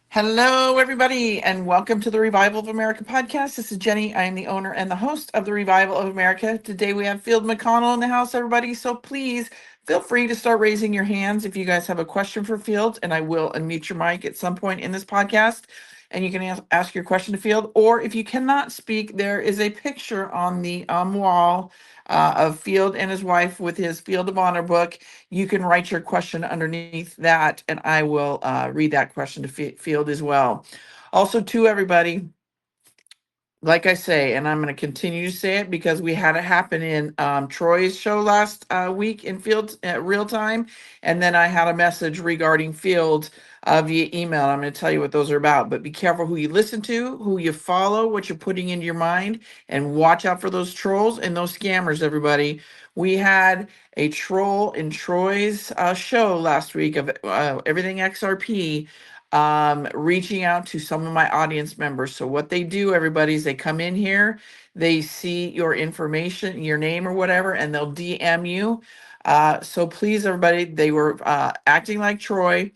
Hello, everybody, and welcome to the Revival of America podcast. This is Jenny. I am the owner and the host of the Revival of America. Today we have Field Mcconnell in the house, everybody. So please feel free to start raising your hands if you guys have a question for Field, and I will unmute your mic at some point in this podcast. And you can ask your question to Field, or if you cannot speak, there is a picture on the wall of Field and his wife with his Field of Honor book. You can write your question underneath that, and I will read that question to Field as well. Also, to everybody, like I say, and I'm going to continue to say it because we had it happen in Troy's show last week in Field real time, and then I had a message regarding Field via email. I'm going to tell you what those are about, but be careful who you listen to, who you follow, what you're putting into your mind, and watch out for those trolls and those scammers, everybody. We had a troll in Troy's show last week of Everything XRP reaching out to some of my audience members. So what they do, everybody, is they come in here, they see your information, your name or whatever, and they'll DM you. So please, everybody, they were acting like Troy,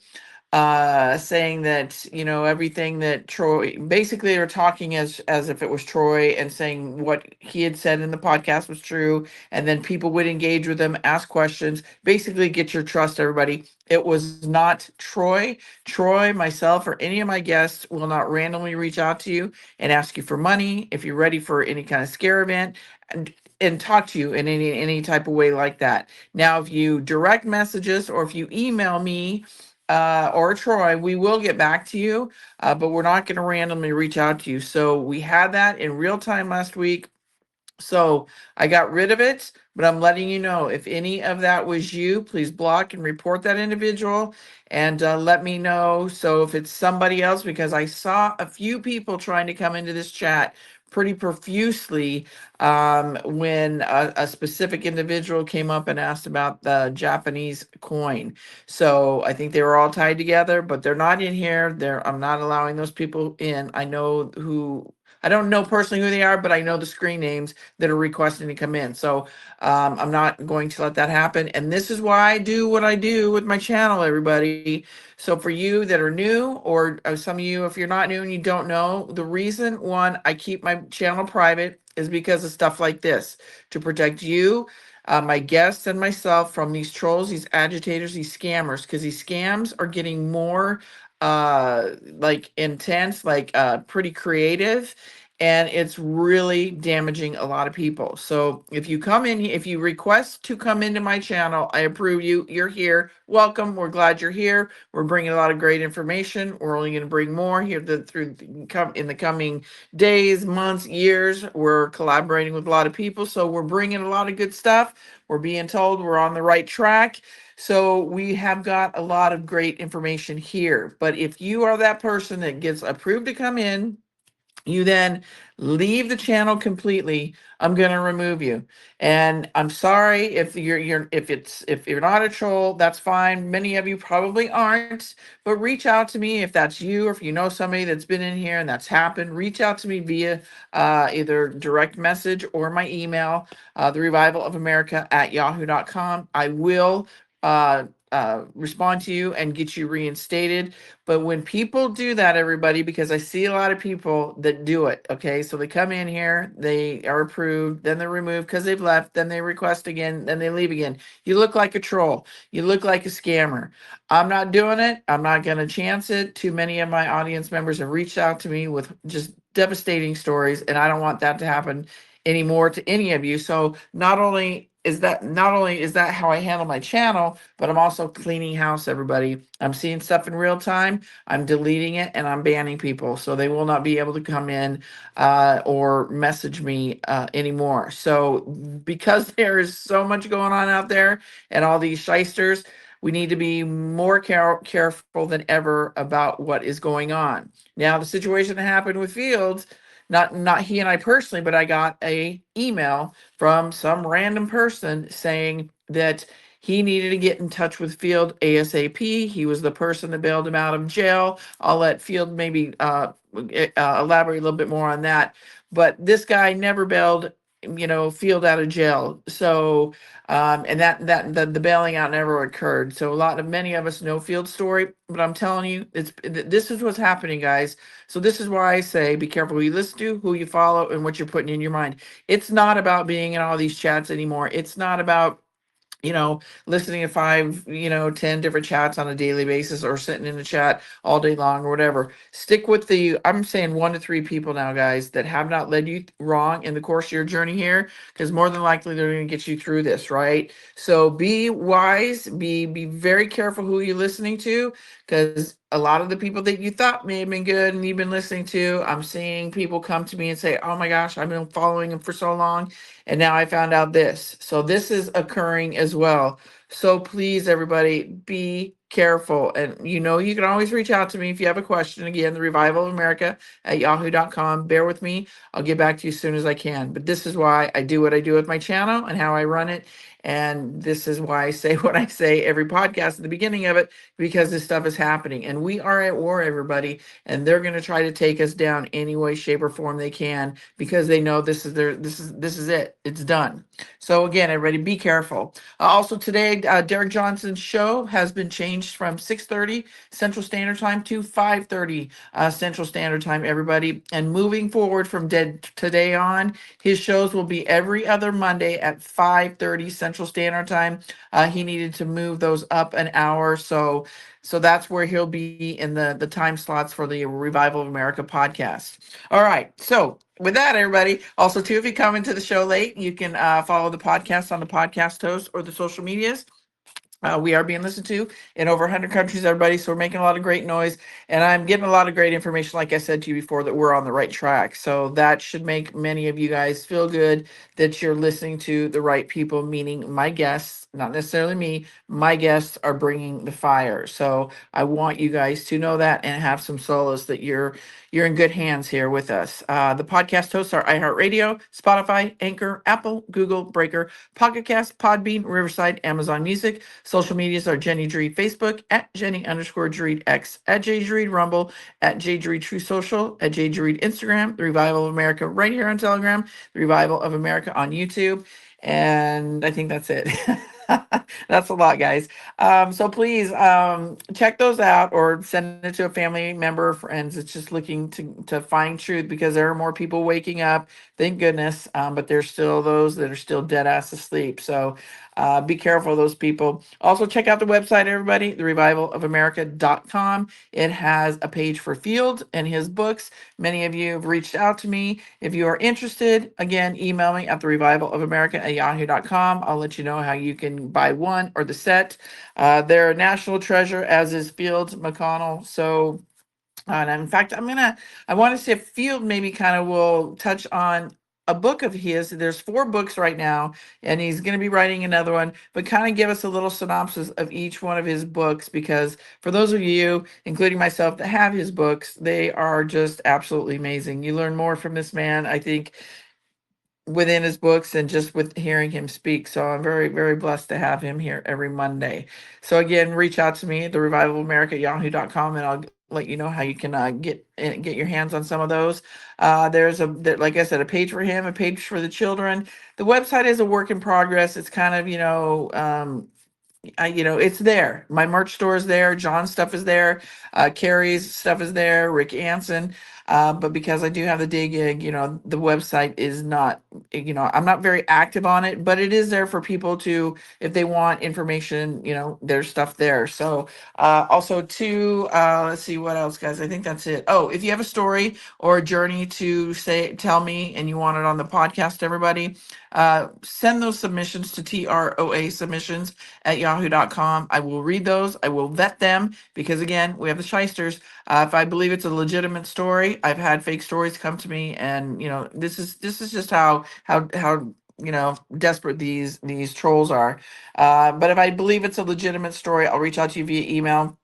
saying that, you know, everything that Troy, basically they were talking as if it was Troy and saying what he had said in the podcast was true, and then people would engage with him, ask questions, basically get your trust, everybody. It was not Troy. Troy, myself, or any of my guests will not randomly reach out to you and ask you for money if you're ready for any kind of scare event, and talk to you in any type of way like that. Now, if you direct messages or if you email me or Troy, we will get back to you, but we're not going to randomly reach out to you. So we had that in real time last week. So I got rid of it, but I'm letting you know if any of that was you, please block and report that individual and let me know. So if it's somebody else, because I saw a few people trying to come into this chat pretty profusely when a specific individual came up and asked about the Japanese coin. So I think they were all tied together, but they're not in here. I'm not allowing those people in. I don't know personally who they are, but I know the screen names that are requesting to come in. So I'm not going to let that happen. And this is why I do what I do with my channel, everybody. So for you that are new, or some of you, if you're not new and you don't know, the reason, one, I keep my channel private is because of stuff like this, to protect you, my guests, and myself from these trolls, these agitators, these scammers, because these scams are getting more like intense, like pretty creative, and it's really damaging a lot of people. So if you come in, if you request to come into my channel, I approve you. You're here. Welcome. We're glad you're here. We're bringing a lot of great information. We're only going to bring more here in the coming days, months, years. We're collaborating with a lot of people, so we're bringing a lot of good stuff. We're being told we're on the right track. So we have got a lot of great information here. But if you are that person that gets approved to come in, you then leave the channel completely, I'm going to remove you. And I'm sorry if if you're not a troll, that's fine. Many of you probably aren't, but reach out to me if that's you, or if you know somebody that's been in here and that's happened. Reach out to me via either direct message or my email, therevivalofamerica@yahoo.com. I will respond to you and get you reinstated. But when people do that, everybody, because I see a lot of people that do it, okay? So they come in here, they are approved, then they're removed because they've left, then they request again, then they leave again. You look like a troll. You look like a scammer. I'm not doing it. I'm not going to chance it. Too many of my audience members have reached out to me with just devastating stories, and I don't want that to happen anymore to any of you. So not only is that how I handle my channel, but I'm also cleaning house, everybody. I'm seeing stuff in real time. I'm deleting it and I'm banning people, so they will not be able to come in or message me anymore. So because there is so much going on out there and all these shysters, we need to be more careful than ever about what is going on. Now, the situation that happened with Fields, not he and I personally, but I got a email from some random person saying that he needed to get in touch with Field ASAP. He was the person that bailed him out of jail. I'll let Field maybe elaborate a little bit more on that. But this guy never bailed Field out of jail. So, and the bailing out never occurred. So many of us know Field's story, but I'm telling you, this is what's happening, guys. So this is why I say be careful who you listen to, who you follow, and what you're putting in your mind. It's not about being in all these chats anymore. It's not about listening to 5, 10 different chats on a daily basis, or sitting in the chat all day long, or whatever. Stick with I'm saying 1 to 3 people now, guys, that have not led you wrong in the course of your journey here, because more than likely they're going to get you through this, right? So be wise, be very careful who you're listening to, because a lot of the people that you thought may have been good and you've been listening to, I'm seeing people come to me and say, oh my gosh, I've been following him for so long, and now I found out this. So this is occurring as well. So please, everybody, be careful. And you can always reach out to me if you have a question. Again, the Revival of America at yahoo.com. Bear with me. I'll get back to you as soon as I can. But this is why I do what I do with my channel and how I run it. And this is why I say what I say every podcast at the beginning of it, because this stuff is happening. And we are at war, everybody. And they're going to try to take us down any way, shape, or form they can, because they know this is it. It's done. So again, everybody, be careful. Also today, Derek Johnson's show has been changed from 6:30 Central Standard Time to 5:30 Central Standard Time, everybody. And moving forward from today on, his shows will be every other Monday at 5:30 Central Standard Time. He needed to move those up an hour, so that's where he'll be in the time slots for the Revival of America podcast. All right, so with that, everybody, also too, if you come into the show late, you can follow the podcast on the podcast host or the social medias. We are being listened to in over 100 countries, everybody. So we're making a lot of great noise, and I'm getting a lot of great information, like I said to you before, that we're on the right track. So that should make many of you guys feel good that you're listening to the right people, meaning my guests, not necessarily me. My guests are bringing the fire. So I want you guys to know that and have some solace that you're in good hands here with us. The podcast hosts are iHeartRadio, Spotify, Anchor, Apple, Google, Breaker, PocketCast, Podbean, Riverside, Amazon Music. Social medias are Jenny Dreed Facebook, at Jenny_Dreed X, at J Dreed Rumble, at J Dreed True Social, at J Dreed Instagram, The Revival of America right here on Telegram, The Revival of America on YouTube. And I think that's it. That's a lot, guys. So please check those out, or send it to a family member or friends. It's just looking to find truth, because there are more people waking up, thank goodness. But there's still those that are still dead ass asleep. So be careful of those people. Also, check out the website, everybody, therevivalofamerica.com. It has a page for Field and his books. Many of you have reached out to me. If you are interested, again, email me at therevivalofamerica@yahoo.com. I'll let you know how you can buy one or the set. They're a national treasure, as is Field Mcconnell. So, and in fact, I want to see if Field maybe kind of will touch on a book of his. There's 4 books right now, and he's going to be writing another one, but kind of give us a little synopsis of each one of his books, because for those of you, including myself, that have his books, they are just absolutely amazing. You learn more from this man, I think, within his books and just with hearing him speak. So I'm very, very blessed to have him here every Monday. So again, reach out to me, the Revival of America at yahoo.com, and I'll let you know how you can get your hands on some of those. Like I said, a page for him, a page for the children. The website is a work in progress. It's kind of, it's there. My merch store is there. John's stuff is there. Carrie's stuff is there. Rick Anson. But because I do have the day gig, the website is not, I'm not very active on it, but it is there for people to, if they want information, there's stuff there. So also too, let's see what else, guys. I think that's it. Oh, if you have a story or a journey to tell me, and you want it on the podcast, everybody, send those submissions to TROA submissions at yahoo.com. I will read those. I will vet them, because again, we have the shysters. If I believe it's a legitimate story, I've had fake stories come to me, and this is just how desperate these trolls are. But if I believe it's a legitimate story, I'll reach out to you via email.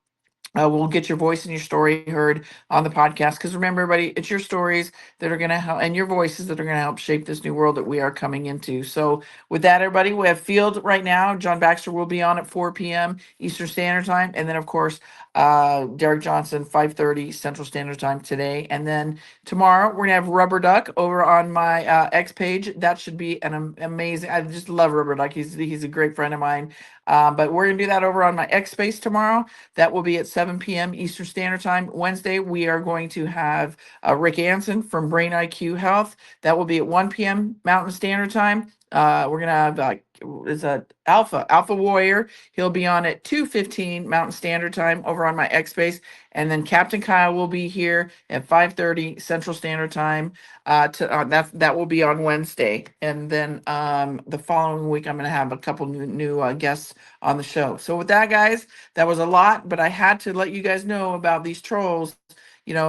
we'll get your voice and your story heard on the podcast. Because remember, everybody, it's your stories that are going to help and your voices that are going to help shape this new world that we are coming into. So, with that, everybody, we have Field right now. John Baxter will be on at 4 p.m. Eastern Standard Time. And then, of course, Derek Johnson, 5:30 Central Standard Time today. And then tomorrow, we're going to have Rubber Duck over on my X page. That should be an amazing. I just love Rubber Duck. He's a great friend of mine. But we're going to do that over on my X space tomorrow. That will be at 7 p.m. Eastern Standard Time. Wednesday, we are going to have Rick Anson from Brain IQ Health. That will be at 1 p.m. Mountain Standard Time. We're gonna have is a Alpha Warrior. He'll be on at 2:15 Mountain Standard Time over on my X Space, and then Captain Kyle will be here at 5:30 Central Standard Time. That will be on Wednesday, and then the following week I'm gonna have a couple new guests on the show. So with that, guys, that was a lot, but I had to let you guys know about these trolls,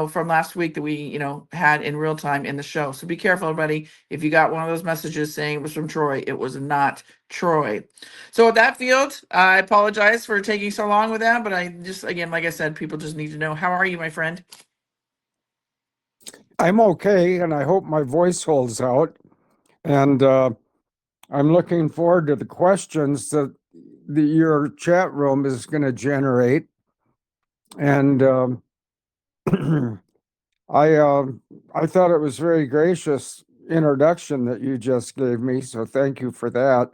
from last week that we, had in real time in the show. So be careful, everybody. If you got one of those messages saying it was from Troy, it was not Troy. So with that, Field, I apologize for taking so long with that, but I just, again, like I said, people just need to know. How are you, my friend? I'm okay, and I hope my voice holds out. And I'm looking forward to the questions that your chat room is going to generate. And I thought it was very gracious introduction that you just gave me, so thank you for that.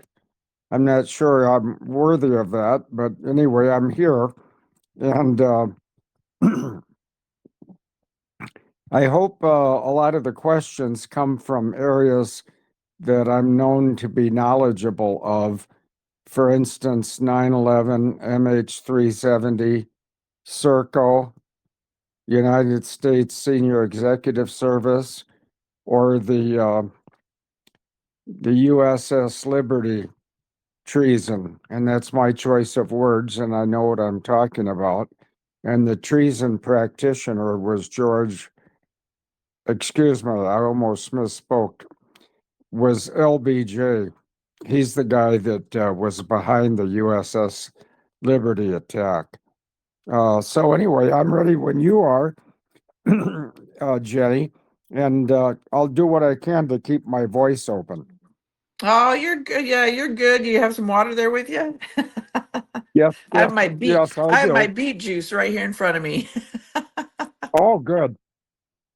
I'm not sure I'm worthy of that, but anyway, I'm here, and I hope a lot of the questions come from areas that I'm known to be knowledgeable of. For instance, 9/11, MH370, Serco, United States Senior Executive Service, or the USS Liberty treason. And that's my choice of words, and I know what I'm talking about. And the treason practitioner was excuse me, I almost misspoke, was LBJ. He's the guy that was behind the USS Liberty attack. So anyway, I'm ready when you are, Jenny, and I'll do what I can to keep my voice open. Oh, you're good. Yeah, you're good. You have some water there with you? Yes, I have yes, my beet. yes, I I have my do. beet juice right here in front of me. Oh, good.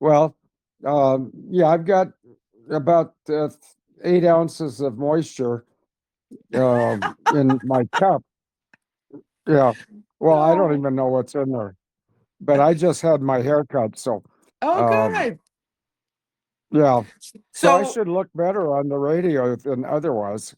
Well, yeah, I've got about 8 ounces of moisture in my cup. Yeah. Well, I don't Oh, even know what's in there, but I just had my hair cut, so oh, um, good. yeah. So I So, should look better on the radio than otherwise.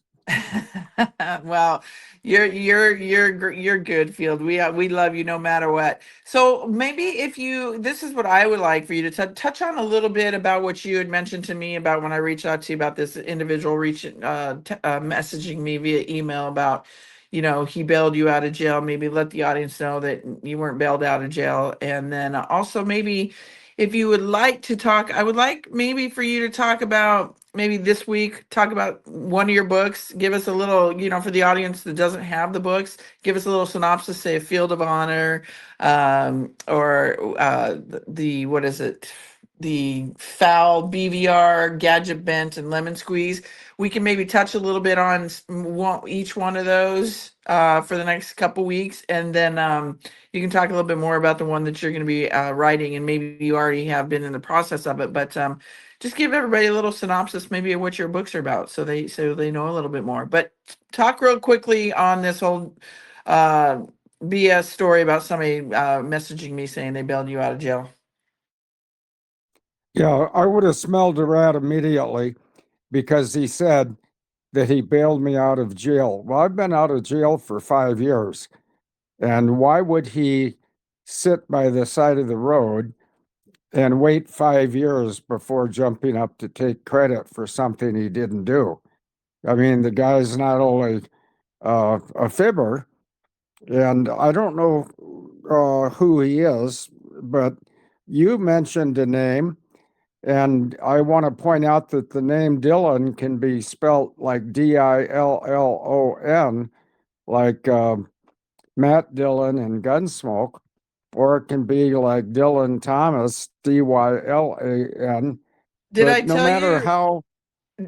well, you're good, Field. We love you no matter what. So maybe if you, this is what I would like for you to touch on a little bit about what you had mentioned to me about when I reached out to you about this individual messaging me via email about, he bailed you out of jail. Maybe let the audience know that you weren't bailed out of jail, and then also maybe if you would like to talk, I would like maybe for you to talk about maybe this week, talk about one of your books. Give us a little, for the audience that doesn't have the books, give us a little synopsis, say a Field of Honor, or what is it? The Foul, BVR, Gadget Bent, and Lemon Squeeze. We can maybe touch a little bit on each one of those for the next couple weeks, and then you can talk a little bit more about the one that you're going to be writing, and maybe you already have been in the process of it, but just give everybody a little synopsis maybe of what your books are about so they know a little bit more. But talk real quickly on this whole uh, BS story about somebody messaging me saying they bailed you out of jail. Yeah, I would have smelled a rat immediately because he said that he bailed me out of jail. Well, I've been out of jail for 5 years. And why would he sit by the side of the road and wait 5 years before jumping up to take credit for something he didn't do? I mean, the guy's not only a fibber, and I don't know who he is, but you mentioned a name, and I want to point out that the name Dillon can be spelt like Dillon, like Matt Dillon and Gunsmoke. or it can be like Dylan Thomas, Dylan. Did I But no tell matter you how,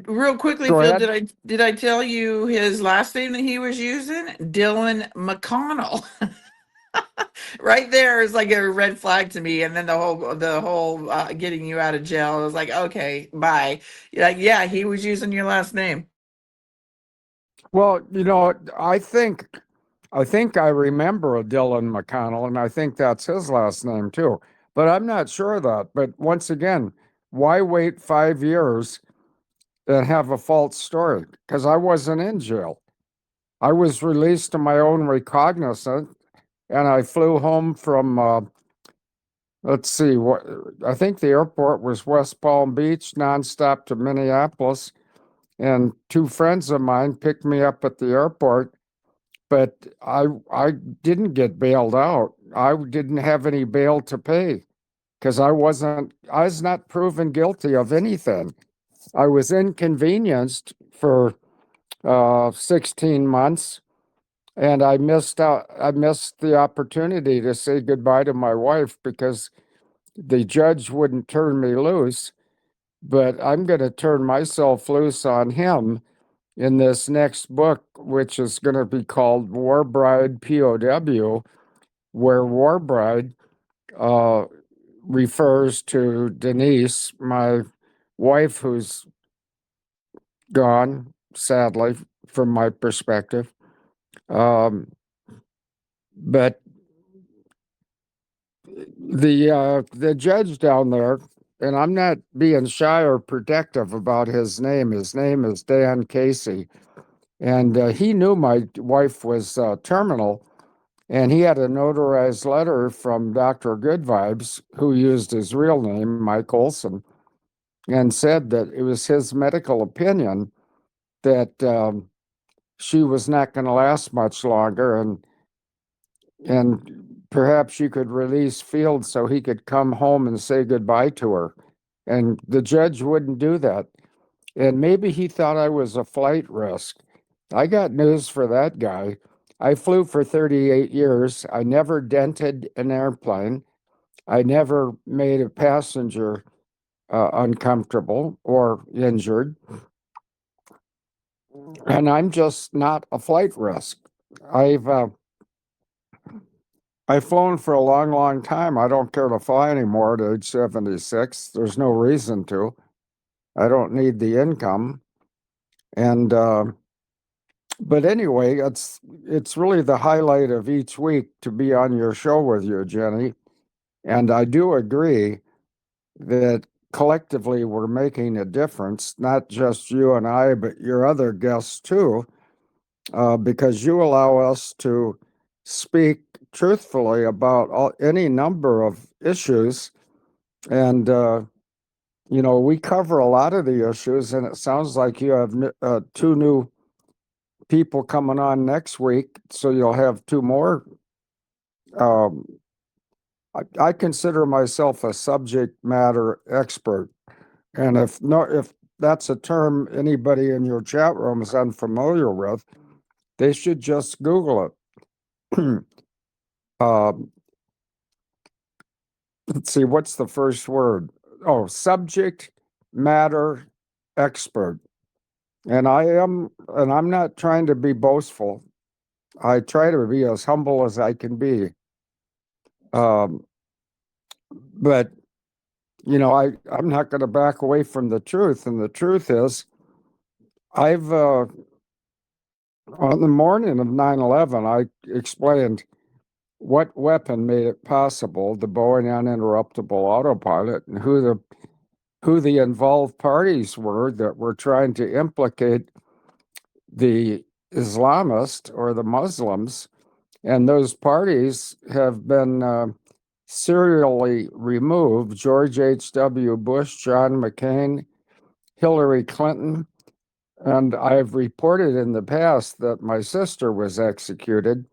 real quickly, go Phil? ahead. Did I tell you his last name that he was using? Dylan Mcconnell. Right there is like a red flag to me. And then the whole getting you out of jail. I was like, okay, bye. Like, yeah, he was using your last name. Well, I think I remember a Dylan McConnell, and I think that's his last name too. But I'm not sure of that. But once again, why wait 5 years and have a false story? Because I wasn't in jail. I was released to my own recognizance, and I flew home from let's see, what I think the airport was West Palm Beach, nonstop to Minneapolis, and two friends of mine picked me up at the airport. But I didn't get bailed out. I didn't have any bail to pay because I was not proven guilty of anything. I was inconvenienced for 16 months, and I missed out. I missed the opportunity to say goodbye to my wife because the judge wouldn't turn me loose. But I'm going to turn myself loose on him in this next book, which is going to be called War Bride POW, where War Bride uh, refers to Denise, my wife, who's gone, sadly, from my perspective. But the judge down there, and I'm not being shy or protective about his name. His name is Dan Casey, and he knew my wife was terminal, and he had a notarized letter from Dr. Good Vibes, who used his real name, Mike Olson, and said that it was his medical opinion that she was not going to last much longer, and perhaps she could release Field so he could come home and say goodbye to her. And the judge wouldn't do that. And maybe he thought I was a flight risk. I got news for that guy. I flew for 38 years. I never dented an airplane. I never made a passenger uncomfortable or injured. And I'm just not a flight risk. I've I've flown for a long, long time. I don't care to fly anymore at age 76. There's no reason to. I don't need the income. And but anyway, it's really the highlight of each week to be on your show with you, Jenny. And I do agree that collectively we're making a difference, not just you and I, but your other guests too, because you allow us to speak truthfully about any number of issues. And, we cover a lot of the issues, and it sounds like you have two new people coming on next week. So you'll have two more. Um, I consider myself a subject matter expert. And if that's a term anybody in your chat room is unfamiliar with, they should just Google it. Um, let's see, what's the first word? Oh, subject matter expert. And I'm not trying to be boastful. I try to be as humble as I can be. Um, but I'm not going to back away from the truth. And the truth is, I've on the morning of 9/11, I explained what weapon made it possible, the Boeing uninterruptible autopilot, and who the involved parties were that were trying to implicate the Islamists or the Muslims. And those parties have been serially removed. George H.W. Bush, John McCain, Hillary Clinton. And I've reported in the past that my sister was executed.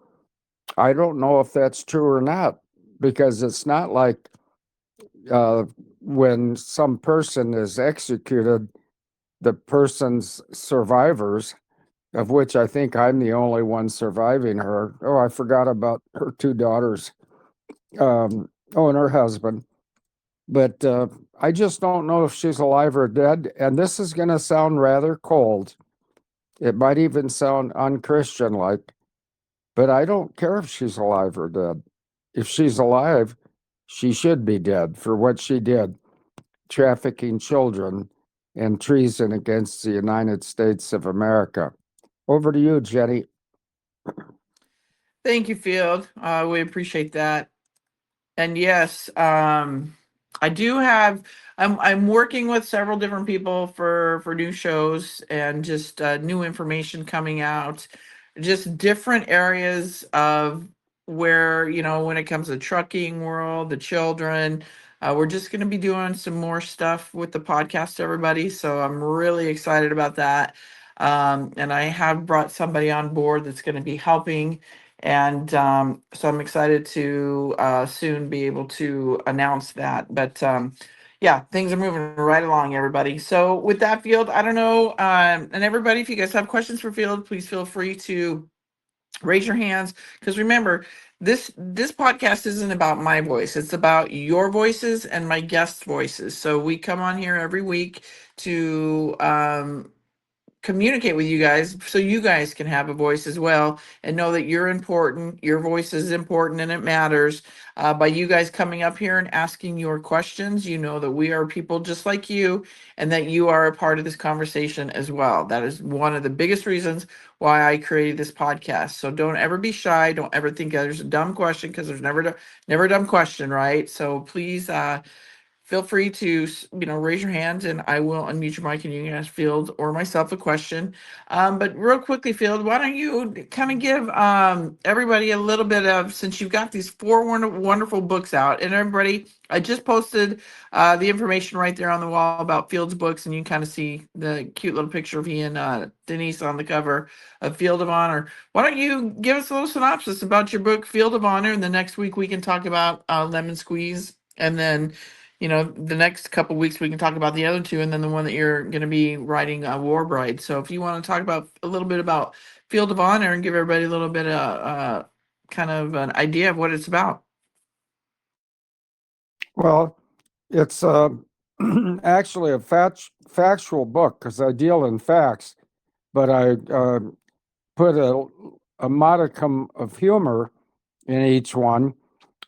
I don't know if that's true or not, because it's not like uh, when some person is executed, the person's survivors, of which I think I'm the only one surviving her. Oh, I forgot about her two daughters. Oh, and her husband. But I just don't know if she's alive or dead. And this is going to sound rather cold. It might even sound unchristian like, but I don't care if she's alive or dead. If she's alive, she should be dead for what she did, trafficking children and treason against the United States of America. Over to you, Jenny. Thank you, Field. We appreciate that. And yes, I do have. I'm working with several different people for new shows and just new information coming out, just different areas of where when it comes to trucking world, the children. We're just going to be doing some more stuff with the podcast, everybody. So I'm really excited about that. And I have brought somebody on board that's going to be helping, and so I'm excited to soon be able to announce that. But yeah, things are moving right along, everybody. So with that, Field, I don't know, and everybody, if you guys have questions for Field, please feel free to raise your hands. Because remember, this podcast isn't about my voice; it's about your voices and my guest voices. So we come on here every week to communicate with you guys so you guys can have a voice as well and know that you're important. Your voice is important and it matters. By you guys coming up here and asking your questions, you know that we are people just like you and that you are a part of this conversation as well. That is one of the biggest reasons why I created this podcast. So don't ever be shy. Don't ever think there's a dumb question, because there's never a dumb question, right? So please feel free to raise your hand and I will unmute your mic and you can ask Field or myself a question. But real quickly, Field, why don't you kind of give everybody a little bit of, since you've got these four wonderful books out, and everybody, I just posted the information right there on the wall about Field's books, and you can kind of see the cute little picture of he and Denise on the cover of Field of Honor. Why don't you give us a little synopsis about your book, Field of Honor, and the next week we can talk about Lemon Squeeze, and then the next couple weeks we can talk about the other two, and then the one that you're going to be writing, War Bride. So if you want to talk about a little bit about Field of Honor and give everybody a little bit of kind of an idea of what it's about. Well, it's actually a factual book because I deal in facts, but I put a modicum of humor in each one.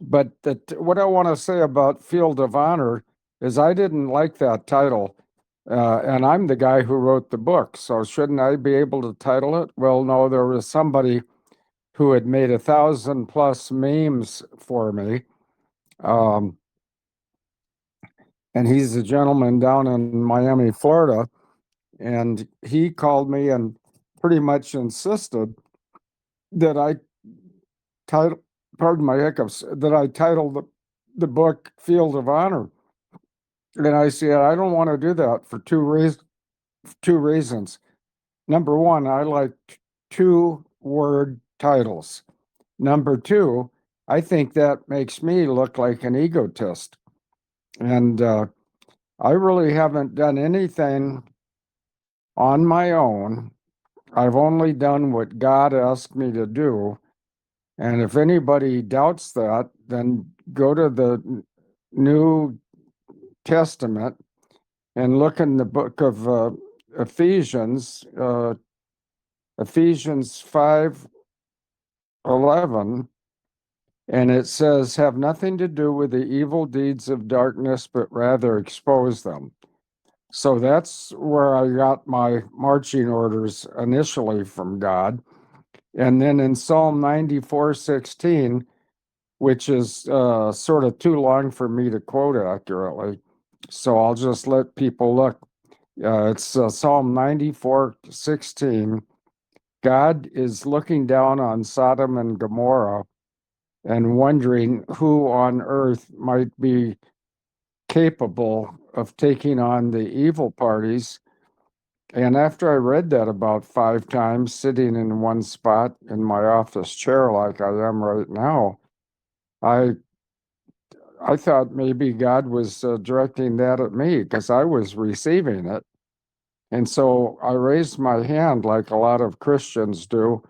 But what I want to say about Field of Honor is I didn't like that title. And I'm the guy who wrote the book. So shouldn't I be able to title it? Well, no, there was somebody who had made 1,000+ memes for me. Um, and he's a gentleman down in Miami, Florida. And he called me and pretty much insisted that I title, pardon my hiccups, that I title the book Field of Honor. And I said, I don't want to do that for two reasons. Number one, I like two-word titles. Number two, I think that makes me look like an egotist. And I really haven't done anything on my own. I've only done what God asked me to do. And if anybody doubts that, then go to the New Testament and look in the book of Ephesians, Ephesians 5:11, and it says, have nothing to do with the evil deeds of darkness, but rather expose them. So that's where I got my marching orders initially from God. And then in Psalm 94:16, which is sort of too long for me to quote accurately, so I'll just let people look. It's Psalm 94:16. God is looking down on Sodom and Gomorrah and wondering who on earth might be capable of taking on the evil parties. And after I read that about 5 times, sitting in one spot in my office chair like I am right now, I I thought maybe God was directing that at me because I was receiving it. And so I raised my hand like a lot of Christians do,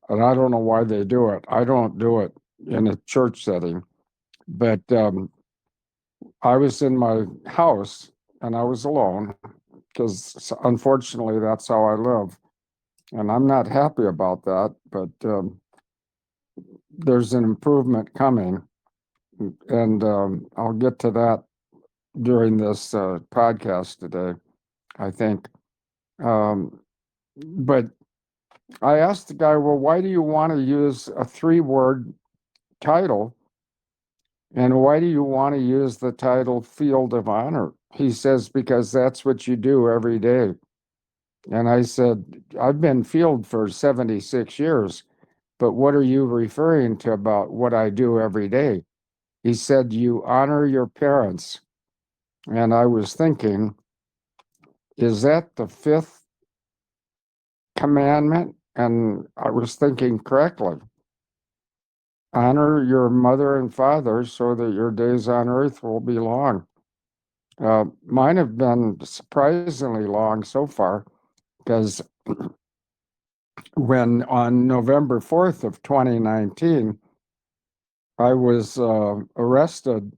and I don't know why they do it. I don't do it in a church setting. But I was in my house and I was alone because unfortunately that's how I live. And I'm not happy about that, but there's an improvement coming. And I'll get to that during this podcast today, I think. But I asked the guy, well, why do you want to use a 3-word title? And why do you want to use the title Field of Honor? He says, because that's what you do every day. And I said, I've been field for 76 years, but what are you referring to about what I do every day? He said, you honor your parents. And I was thinking, is that the 5th commandment? And I was thinking correctly. Honor your mother and father so that your days on earth will be long. Mine have been surprisingly long so far, because when on November 4th of 2019, I was arrested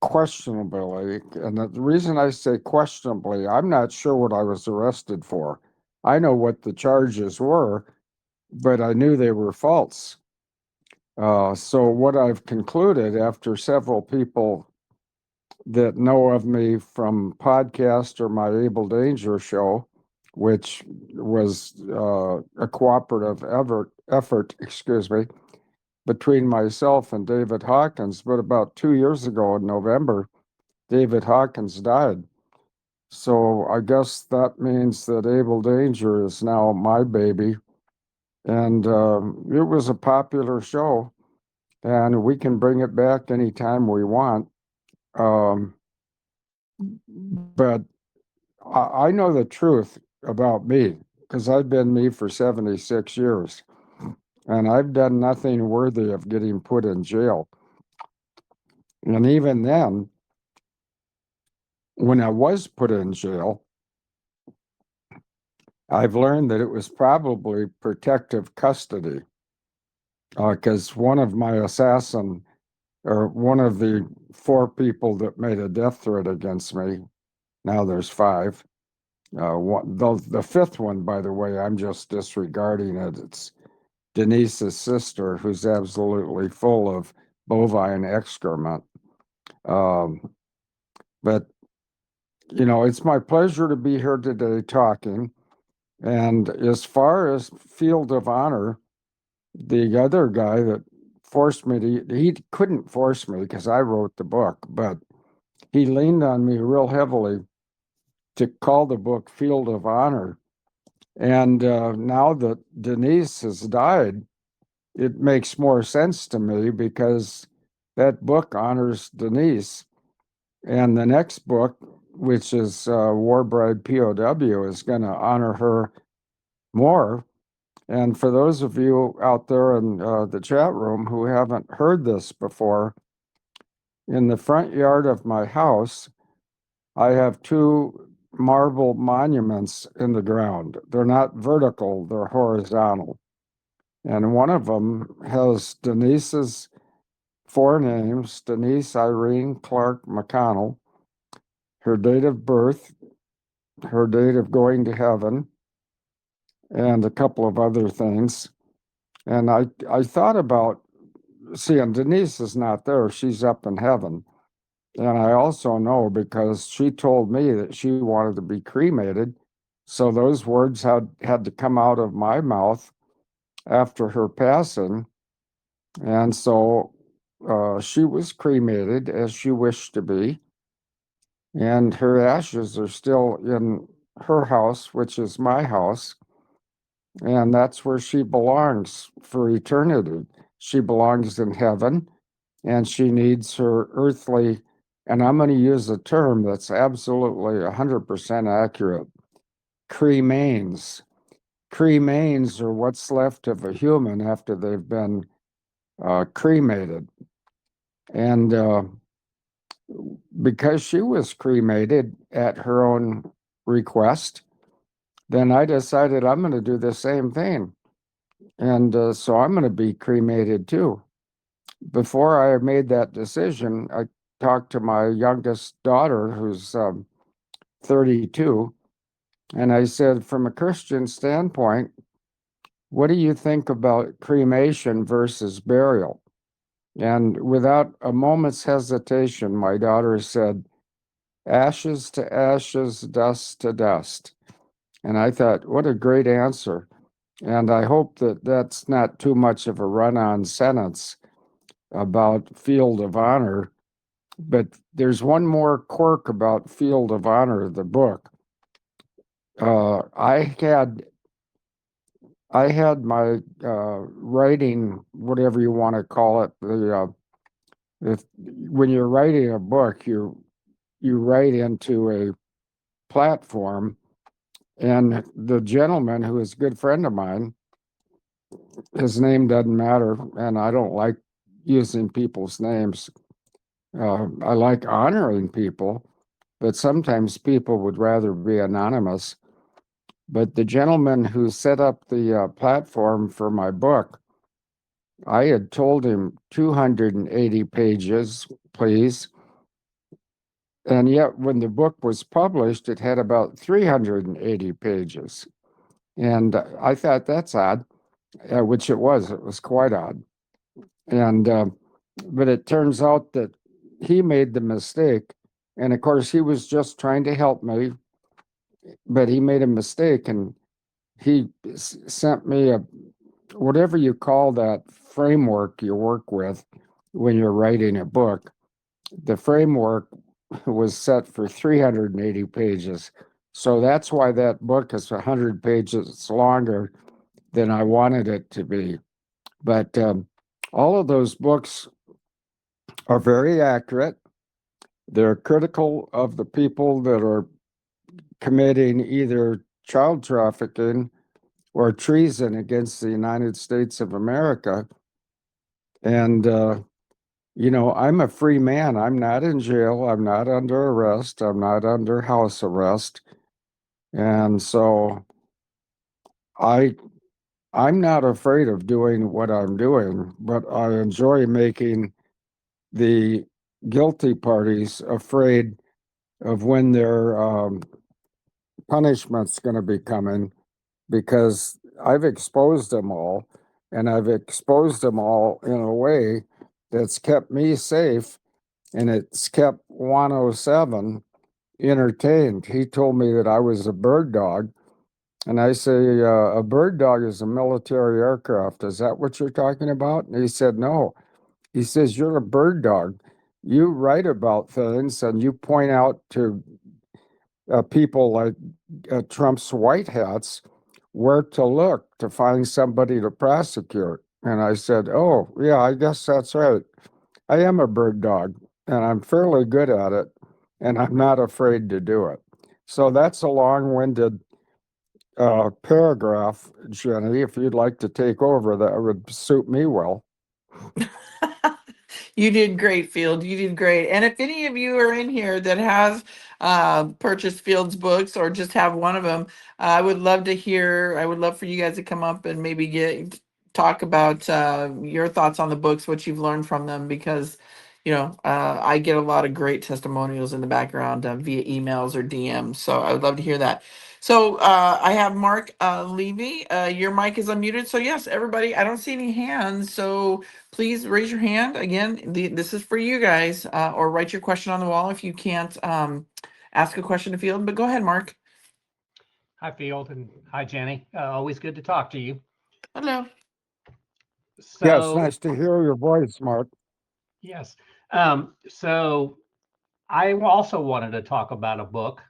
questionably. And the reason I say questionably, I'm not sure what I was arrested for. I know what the charges were, but I knew they were false. So what I've concluded after several people that know of me from podcast or my Abel Danger show, which was a cooperative effort, between myself and David Hawkins. But about 2 years ago in November, David Hawkins died. So I guess that means that Abel Danger is now my baby. And it was a popular show, and we can bring it back anytime we want. But I know the truth about me because I've been me for 76 years, and I've done nothing worthy of getting put in jail. And even then, when I was put in jail, I've learned that it was probably protective custody, because one of my assassin, or one of the 4 people that made a death threat against me, now there's 5. The 5th one, by the way, I'm just disregarding it. It's Denise's sister, who's absolutely full of bovine excrement. But, it's my pleasure to be here today talking. And as far as Field of Honor, the other guy that forced me he couldn't force me because I wrote the book, but he leaned on me real heavily to call the book Field of Honor. And now that Denise has died, it makes more sense to me because that book honors Denise. And the next book, which is War Bride POW, is going to honor her more. And for those of you out there in the chat room who haven't heard this before, in the front yard of my house, I have 2 marble monuments in the ground. They're not vertical, they're horizontal. And one of them has Denise's 4 names, Denise Irene Clark Mcconnell, her date of birth, her date of going to heaven, and a couple of other things. And I thought about, and Denise is not there, she's up in heaven. And I also know because she told me that she wanted to be cremated. So those words had to come out of my mouth after her passing. And so she was cremated as she wished to be. And her ashes are still in her house, which is my house. And that's where she belongs for eternity. She belongs in heaven, and she needs her earthly, and I'm going to use a term that's absolutely 100% accurate, cremains. Cremains are what's left of a human after they've been cremated. And because she was cremated at her own request, then I decided I'm going to do the same thing. And so I'm going to be cremated too. before I made that decision, I talked to my youngest daughter, who's 32, and I said, from a Christian standpoint, what do you think about cremation versus burial? And without a moment's hesitation, my daughter said, ashes to ashes, dust to dust. And I thought, what a great answer. And I hope that that's not too much of a run on sentence about Field of Honor. But there's one more quirk about Field of Honor, the book. I had my writing, whatever you want to call it, when you're writing a book, you write into a platform, and the gentleman who is a good friend of mine, his name doesn't matter, and I don't like using people's names. I like honoring people, but sometimes people would rather be anonymous. But the gentleman who set up the platform for my book, I had told him 280 pages, please. And yet, when the book was published, it had about 380 pages. And I thought that's odd, which it was. It was quite odd. And, but it turns out that he made the mistake. And of course, he was just trying to help me, but he made a mistake and he sent me whatever you call that framework you work with when you're writing a book. The framework was set for 380 pages. So that's why that book is 100 pages longer than I wanted it to be. But all of those books are very accurate. They're critical of the people that are committing either child trafficking or treason against the United States of America. And, I'm a free man. I'm not in jail. I'm not under arrest. I'm not under house arrest. And so I I'm not afraid of doing what I'm doing, but I enjoy making the guilty parties afraid of when their punishment's going to be coming, because I've exposed them all, and I've exposed them all in a way that's kept me safe, and it's kept 107 entertained. He told me that I was a bird dog, and I say, a bird dog is a military aircraft. Is that what you're talking about? And he said, no. He says, you're a bird dog. You write about things and you point out to people like Trump's white hats where to look to find somebody to prosecute. And I said, oh, yeah, I guess that's right. I am a bird dog and I'm fairly good at it, and I'm not afraid to do it. So that's a long-winded paragraph, Jenny. If you'd like to take over, that would suit me well. You did great, Field. You did great. And if any of you are in here that have purchased Field's books or just have one of them, I would love to hear. I would love for you guys to come up and maybe talk about your thoughts on the books, what you've learned from them, because I get a lot of great testimonials in the background via emails or DMs. So I would love to hear that. So I have Mark Levy. Your mic is unmuted. So yes, everybody, I don't see any hands. So please raise your hand. Again, this is for you guys, or write your question on the wall if you can't ask a question to Field. But go ahead, Mark. Hi, Field, and hi, Jenny. Always good to talk to you. Hello. Yeah, it's So, nice to hear your voice, Mark. yes. So I also wanted to talk about a book.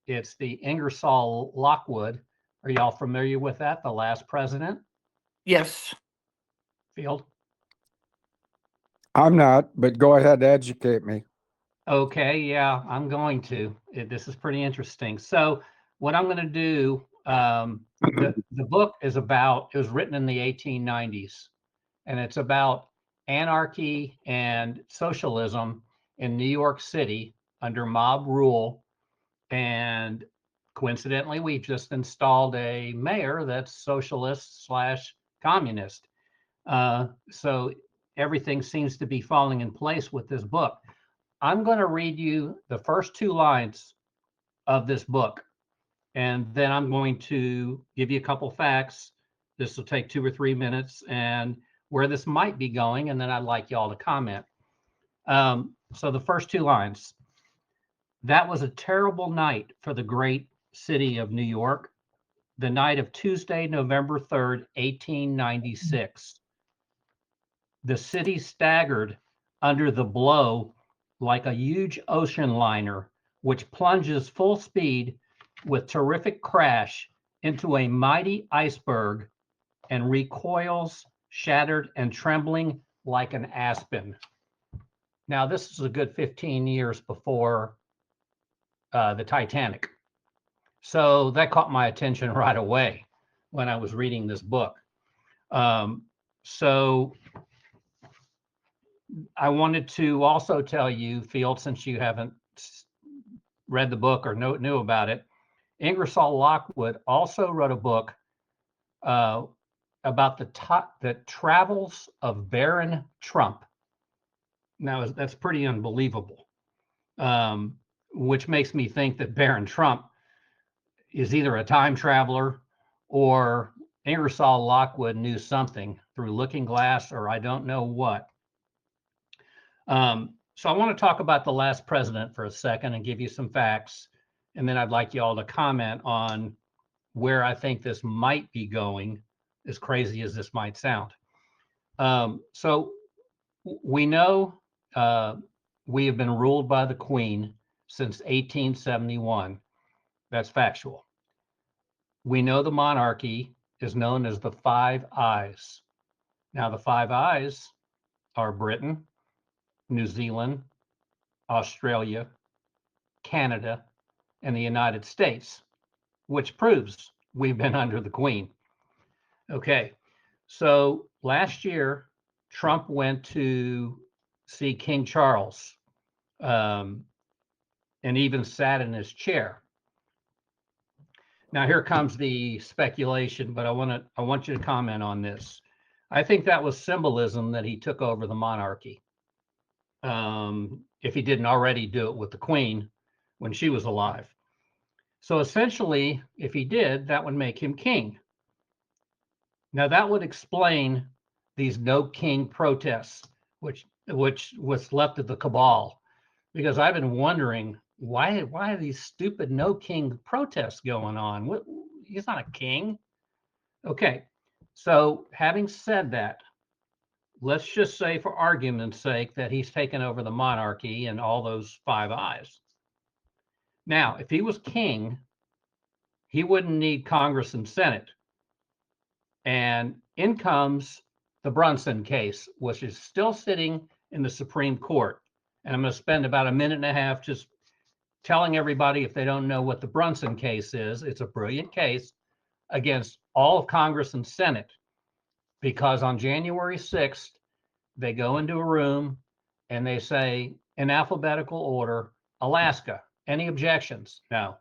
It's the Ingersoll Lockwood. Are y'all familiar with that? The Last President? Yes. Field? I'm not, but go ahead, educate me. Okay, yeah, I'm going to. This is pretty interesting. So what I'm going to do, the book is about, it was written in the 1890s, and it's about anarchy and socialism in New York City under mob rule. And coincidentally, we've just installed a mayor that's socialist slash communist. So everything seems to be falling in place with this book. I'm going to read you the first 2 lines of this book, and then I'm going to give you a couple facts. This will take 2 or 3 minutes, and where this might be going, and then I'd like y'all to comment. So the first 2 lines. That was a terrible night for the great city of New York, the night of Tuesday, November 3rd, 1896. The city staggered under the blow like a huge ocean liner, which plunges full speed with terrific crash into a mighty iceberg and recoils, shattered and trembling like an aspen. Now, this is a good 15 years before the Titanic. So that caught my attention right away when I was reading this book. So I wanted to also tell you, Field, since you haven't read the book or knew about it, Ingersoll Lockwood also wrote a book about the travels of Baron Trump. Now, that's pretty unbelievable, which makes me think that Baron Trump is either a time traveler or Ingersoll Lockwood knew something through Looking Glass, or I don't know what. So I want to talk about the last president for a second and give you some facts. And then I'd like you all to comment on where I think this might be going, as crazy as this might sound. So we know we have been ruled by the Queen since 1871. That's factual. We know the monarchy is known as the Five Eyes. Now, the Five Eyes are Britain, New Zealand, Australia, Canada, and the United States, which proves we've been under the Queen. Okay, so last year, Trump went to see King Charles and even sat in his chair. Now, here comes the speculation, but I want you to comment on this. I think that was symbolism that he took over the monarchy. If he didn't already do it with the Queen when she was alive. So essentially, if he did, that would make him king. Now, that would explain these no king protests, which was left of the cabal, because I've been wondering why are these stupid no king protests going on? He's not a king. Okay, so having said that, let's just say for argument's sake that he's taken over the monarchy and all those Five Eyes. Now, if he was king, he wouldn't need Congress and Senate. And in comes the Brunson case, which is still sitting in the Supreme Court. And I'm going to spend about a minute and a half just telling everybody, if they don't know what the Brunson case is, it's a brilliant case against all of Congress and Senate, because on January 6th, they go into a room and they say, in alphabetical order, Alaska, any objections? No.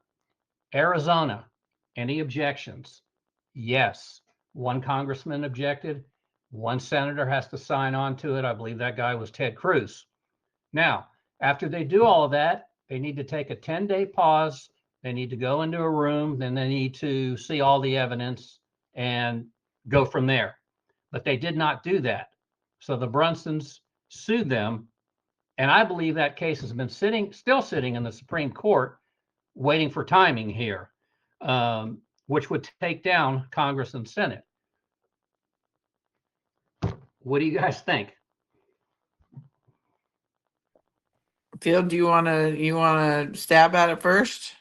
Arizona, any objections? Yes. One congressman objected. One senator has to sign on to it. I believe that guy was Ted Cruz. Now, after they do all of that, they need to take a 10-day pause. They need to go into a room. Then they need to see all the evidence and go from there. But they did not do that. So the Brunsons sued them. And I believe that case has been still sitting in the Supreme Court, waiting for timing here, which would take down Congress and Senate. What do you guys think? Field, do you wanna stab at it first?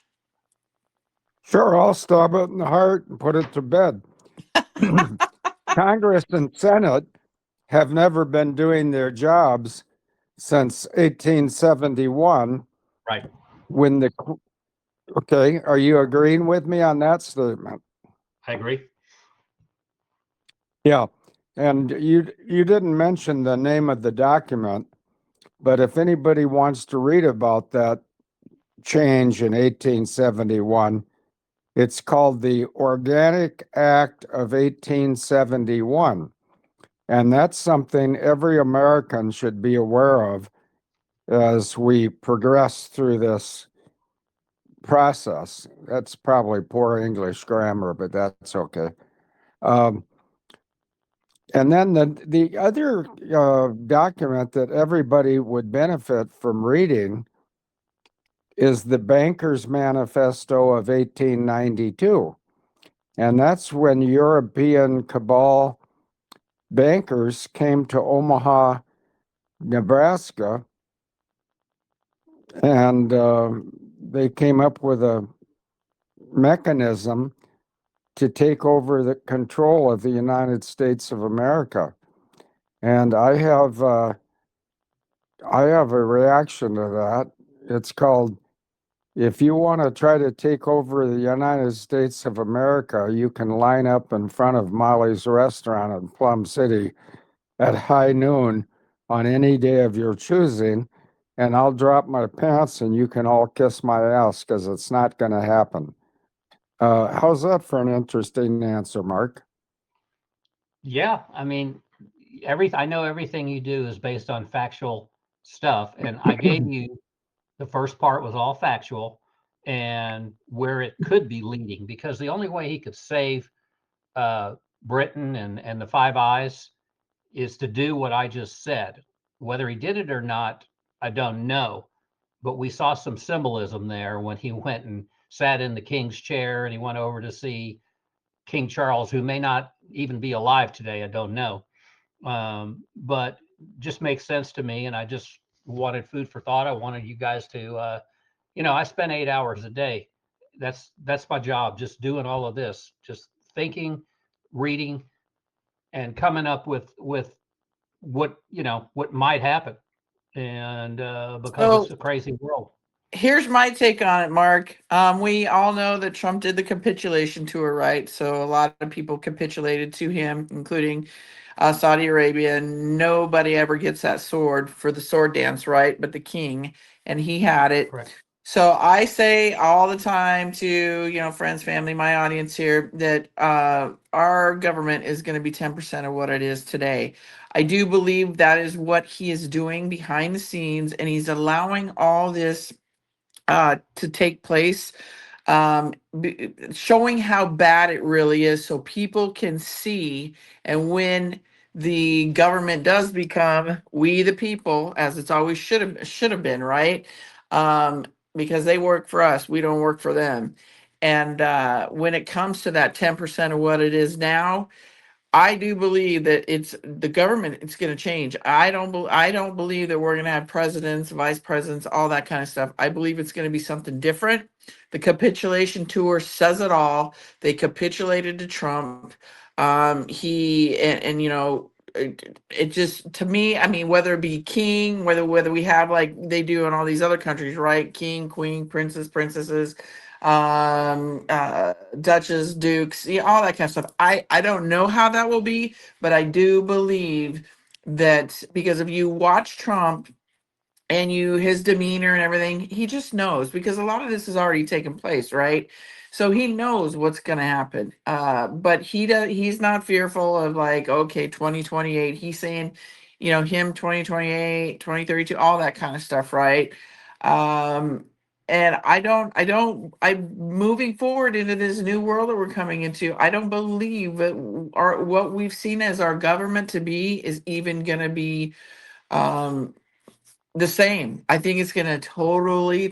Sure, I'll stab it in the heart and put it to bed. Congress and Senate have never been doing their jobs since 1871. Right. Okay, are you agreeing with me on that statement? I agree. Yeah, and you didn't mention the name of the document, but if anybody wants to read about that change in 1871, it's called the Organic Act of 1871. And that's something every American should be aware of as we progress through this process. That's probably poor English grammar, but that's okay. Um, and then the other document that everybody would benefit from reading is the Bankers Manifesto of 1892. And that's when European cabal bankers came to Omaha, Nebraska, and they came up with a mechanism to take over the control of the United States of America. And I have a reaction to that. It's called, if you want to try to take over the United States of America, you can line up in front of Molly's restaurant in Plum City at high noon on any day of your choosing, and I'll drop my pants and you can all kiss my ass, because it's not going to happen. How's that for an interesting answer, Mark? Yeah, I mean, I know everything you do is based on factual stuff, and I gave you the first part was all factual and where it could be leading, because the only way he could save Britain and the Five Eyes is to do what I just said. Whether he did it or not, I don't know. But we saw some symbolism there when he went and sat in the king's chair and he went over to see King Charles, who may not even be alive today. I don't know. But just makes sense to me. And I just wanted food for thought. I wanted you guys to, I spend 8 hours a day. That's my job, just doing all of this, just thinking, reading, and coming up with what what might happen, and because So it's a crazy world. here's my take on it, Mark. We all know that Trump did the capitulation tour, right? So a lot of people capitulated to him, including Saudi Arabia. Nobody ever gets that sword for the sword dance, right? But the king, and he had it. Correct. So I say all the time to, friends, family, my audience here, that our government is going to be 10% of what it is today. I do believe that is what he is doing behind the scenes, and he's allowing all this to take place, showing how bad it really is so people can see. And when the government does become we the people, as it's always should have been, right? um, because they work for us, we don't work for them. And when it comes to that 10% of what it is now, I do believe that it's the government. It's going to change. I don't believe that we're going to have presidents, vice presidents, all that kind of stuff. I believe it's going to be something different. The capitulation tour says it all. They capitulated to Trump. He and it just, to me, I mean, whether it be king, whether we have like they do in all these other countries, right? King, queen, princess, princesses, duchess, dukes, all that kind of stuff. I don't know how that will be, but I do believe that, because if you watch Trump and his demeanor and everything, he just knows, because a lot of this has already taken place, right? So he knows what's going to happen. But he's not fearful of, like, okay, 2028. He's saying, him 2028, 2032, all that kind of stuff, right? um and I'm moving forward into this new world that we're coming into. I don't believe that what we've seen as our government to be is even going to be um the same. I think it's going to totally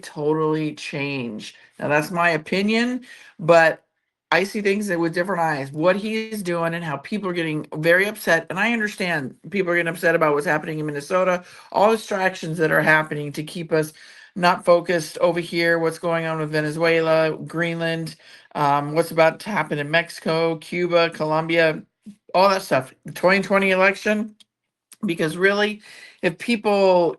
change. Now, that's my opinion, but I see things that with different eyes. What he is doing and how people are getting very upset, and I understand people are getting upset about what's happening in Minnesota, all distractions that are happening to keep us not focused over here. What's going on with Venezuela, Greenland, what's about to happen in Mexico, Cuba, Colombia, all that stuff. The 2020 election. Because really, if people,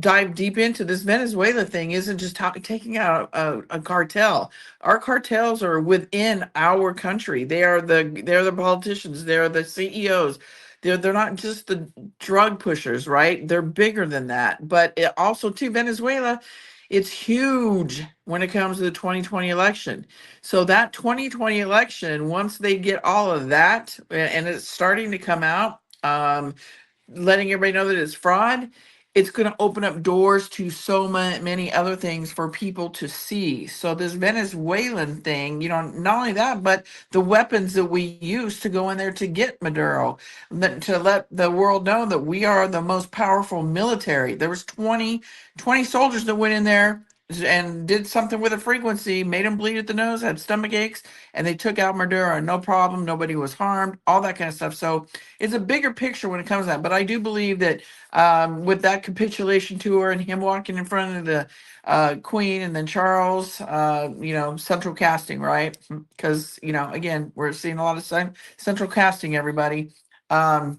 dive deep into this Venezuela thing, isn't just taking out a cartel. Our cartels are within our country. They're the politicians. They're the CEOs. They're not just the drug pushers, right? They're bigger than that. But also, too, Venezuela It's huge when it comes to the 2020 election. So that 2020 election, once they get all of that, and it's starting to come out, letting everybody know that it's fraud, it's going to open up doors to so many other things for people to see. So this Venezuelan thing, not only that, but the weapons that we use to go in there to get Maduro, to let the world know that we are the most powerful military. There was 20 soldiers that went in there and did something with a frequency, made them bleed at the nose, had stomach aches, and they took out Maduro, no problem. Nobody was harmed, all that kind of stuff. So it's a bigger picture when it comes to that. But I do believe that with that capitulation tour and him walking in front of the Queen and then Charles, central casting, right? Because, again, we're seeing a lot of central casting, everybody. I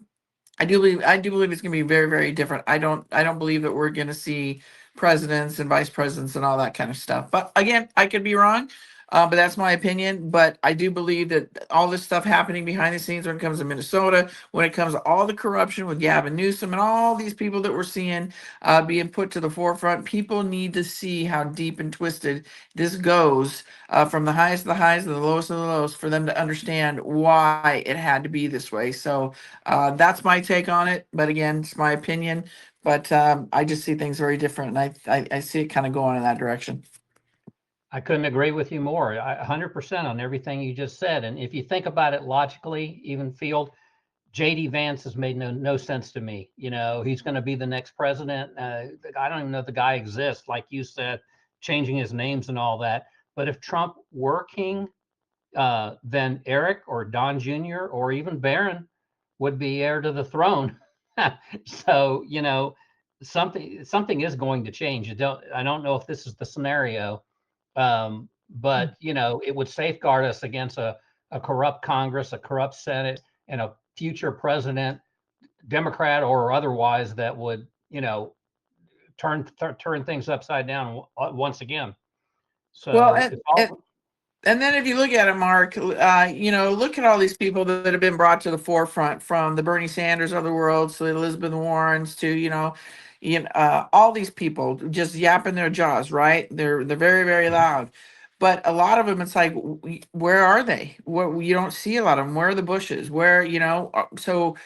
do believe it's going to be very, very different. I don't believe that we're going to see presidents and vice presidents and all that kind of stuff. But again, I could be wrong. But that's my opinion. But I do believe that all this stuff happening behind the scenes when it comes to Minnesota, when it comes to all the corruption with Gavin Newsom and all these people that we're seeing being put to the forefront, people need to see how deep and twisted this goes, from the highest of the highs to the lowest of the lows, for them to understand why it had to be this way. So that's my take on it. But again, it's my opinion. But I just see things very different, and I see it kind of going in that direction. I couldn't agree with you more. 100% on everything you just said. And if you think about it logically, even Field, JD Vance has made no sense to me. He's going to be the next president. I don't even know if the guy exists, like you said, changing his names and all that. But if Trump were king, then Eric or Don Jr. or even Barron would be heir to the throne. So, something is going to change. I don't know if this is the scenario, but it would safeguard us against a corrupt Congress, a corrupt Senate, and a future president, Democrat or otherwise, that would turn things upside down once again. Well, So and then if you look at it, Mark, look at all these people that have been brought to the forefront, from the Bernie Sanders of the world to the Elizabeth Warrens to, all these people just yapping their jaws, right? They're very, very loud. But a lot of them, it's like, where are they? What, you don't see a lot of them. Where are the bushes? Where, so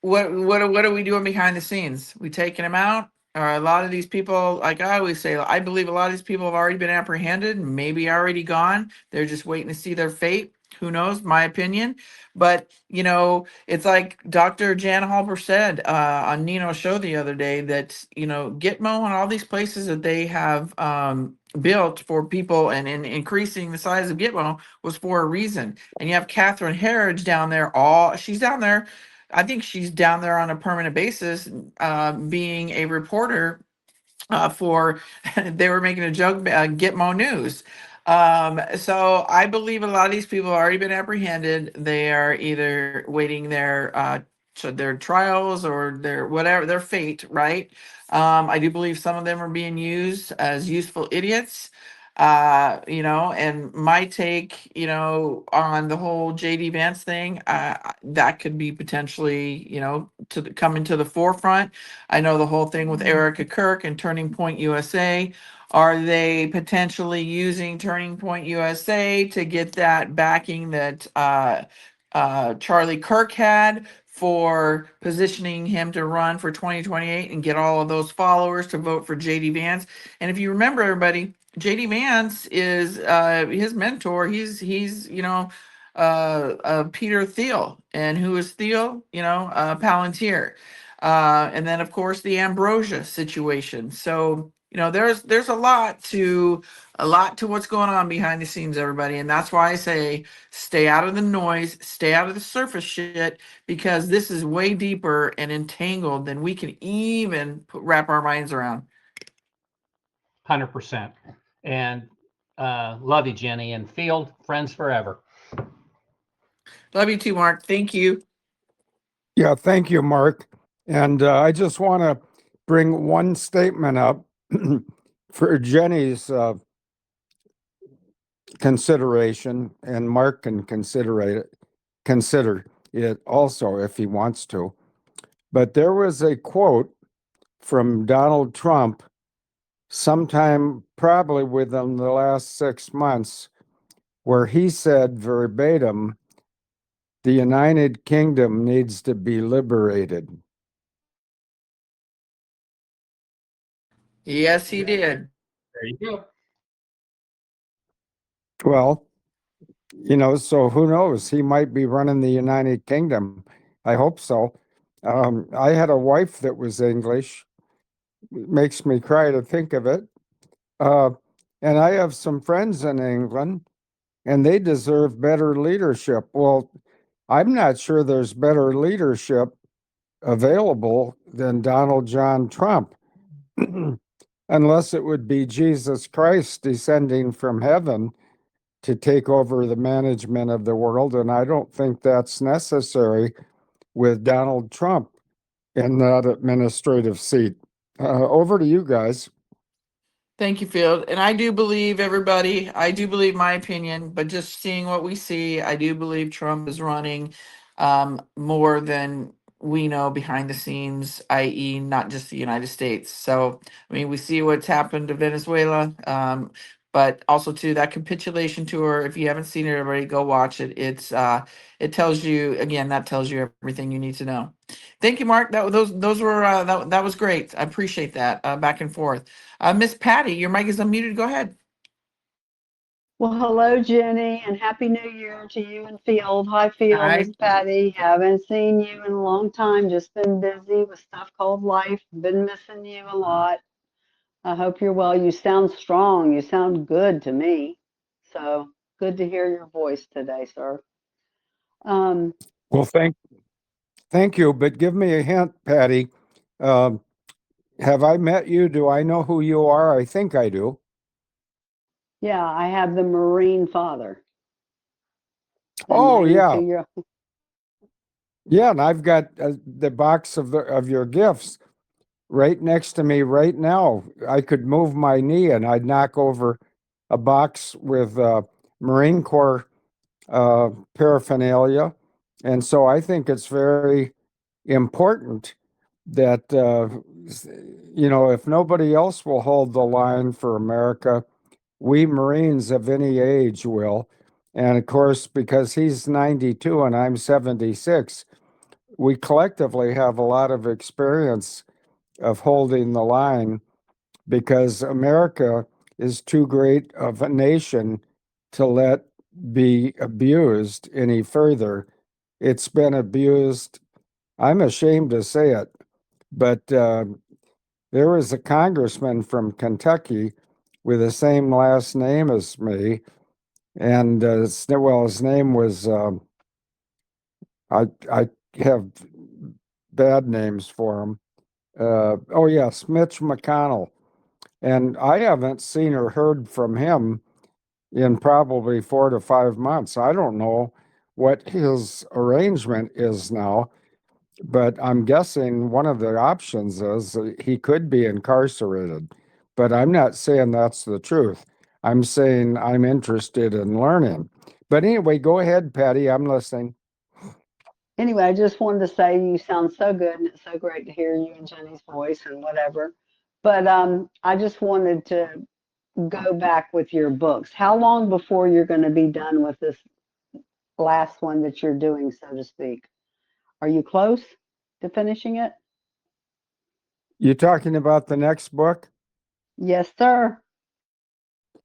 what are we doing behind the scenes? We taking them out? A lot of these people, like I always say, I believe a lot of these people have already been apprehended, maybe already gone. They're just waiting to see their fate. Who knows? My opinion. But, it's like Dr. Jan Halper said on Nino's show the other day, that, Gitmo and all these places that they have built for people, and in increasing the size of Gitmo, was for a reason. And you have Catherine Herridge down there. She's down there. I think she's down there on a permanent basis, being a reporter for. They were making a joke, Gitmo News. So I believe a lot of these people have already been apprehended. They are either waiting their trials or their fate, right? I do believe some of them are being used as useful idiots. And my take, on the whole JD Vance thing, that could be potentially, coming to the forefront. I know the whole thing with Erica Kirk and Turning Point USA. Are they potentially using Turning Point USA to get that backing that Charlie Kirk had, for positioning him to run for 2028 and get all of those followers to vote for JD Vance? And if you remember, everybody, JD Vance is his mentor. He's Peter Thiel. And who is Thiel? Palantir. And then of course the Ambrosia situation. So there's a lot to what's going on behind the scenes, everybody. And that's why I say, stay out of the noise, stay out of the surface shit, because this is way deeper and entangled than we can even wrap our minds around. 100%. And love you, Jenny, and Field, friends forever. Love you too, Mark. Thank you. Yeah, thank you, Mark. And I just want to bring one statement up for Jenny's consideration, and Mark can consider it also if he wants to. But there was a quote from Donald Trump sometime probably within the last 6 months, where he said verbatim, the United Kingdom needs to be liberated. Yes, he did. There you go. Well, so who knows? He might be running the United Kingdom. I hope so. I had a wife that was English. It makes me cry to think of it. Uh, and I have some friends in England, and they deserve better leadership. Well, I'm not sure there's better leadership available than Donald John Trump, unless it would be Jesus Christ descending from heaven to take over the management of the world. And I don't think that's necessary with Donald Trump in that administrative seat. Over to you guys. Thank you, Field. And I do believe everybody, I do believe my opinion, but just seeing what we see, I do believe Trump is running more than we know behind the scenes, i.e., not just the United States. So, I mean, we see what's happened to Venezuela, but also to that capitulation tour. If you haven't seen it already, go watch it. It tells you, again, that tells you everything you need to know. Thank you, Mark. Those were that was great. I appreciate that back and forth. Miss Patty, your mic is unmuted. Go ahead. Well, hello, Jenny, and Happy New Year to you and Field. Hi, Field. Hi. It's Patty. Haven't seen you in a long time. Just been busy with stuff called life. Been missing you a lot. I hope you're well. You sound strong. You sound good to me. So good to hear your voice today, sir. Well, thank you, but give me a hint, Patty. Have I met you? Do I know who you are? I think I do. Yeah, I have the Marine father. Oh, yeah. Your... Yeah, and I've got the box of your gifts right next to me right now. I could move my knee and I'd knock over a box with Marine Corps paraphernalia. And so I think it's very important that, if nobody else will hold the line for America, we Marines of any age will. And of course, because he's 92 and I'm 76, we collectively have a lot of experience of holding the line because America is too great of a nation to let be abused any further. It's been abused. I'm ashamed to say it, but there was a congressman from Kentucky with the same last name as me, and his name was I have bad names for him. Oh yes, Mitch McConnell, and I haven't seen or heard from him in probably 4 to 5 months. I don't know what his arrangement is now, but I'm guessing one of the options is that he could be incarcerated. But I'm not saying that's the truth. I'm saying I'm interested in learning. But anyway, go ahead, Patty. I'm listening. Anyway, I just wanted to say you sound so good, and it's so great to hear you and Jenny's voice and whatever. But I just wanted to go back with your books. How long before you're going to be done with this last one that you're doing, so to speak? Are you close to finishing it? You talking about the next book? Yes, sir.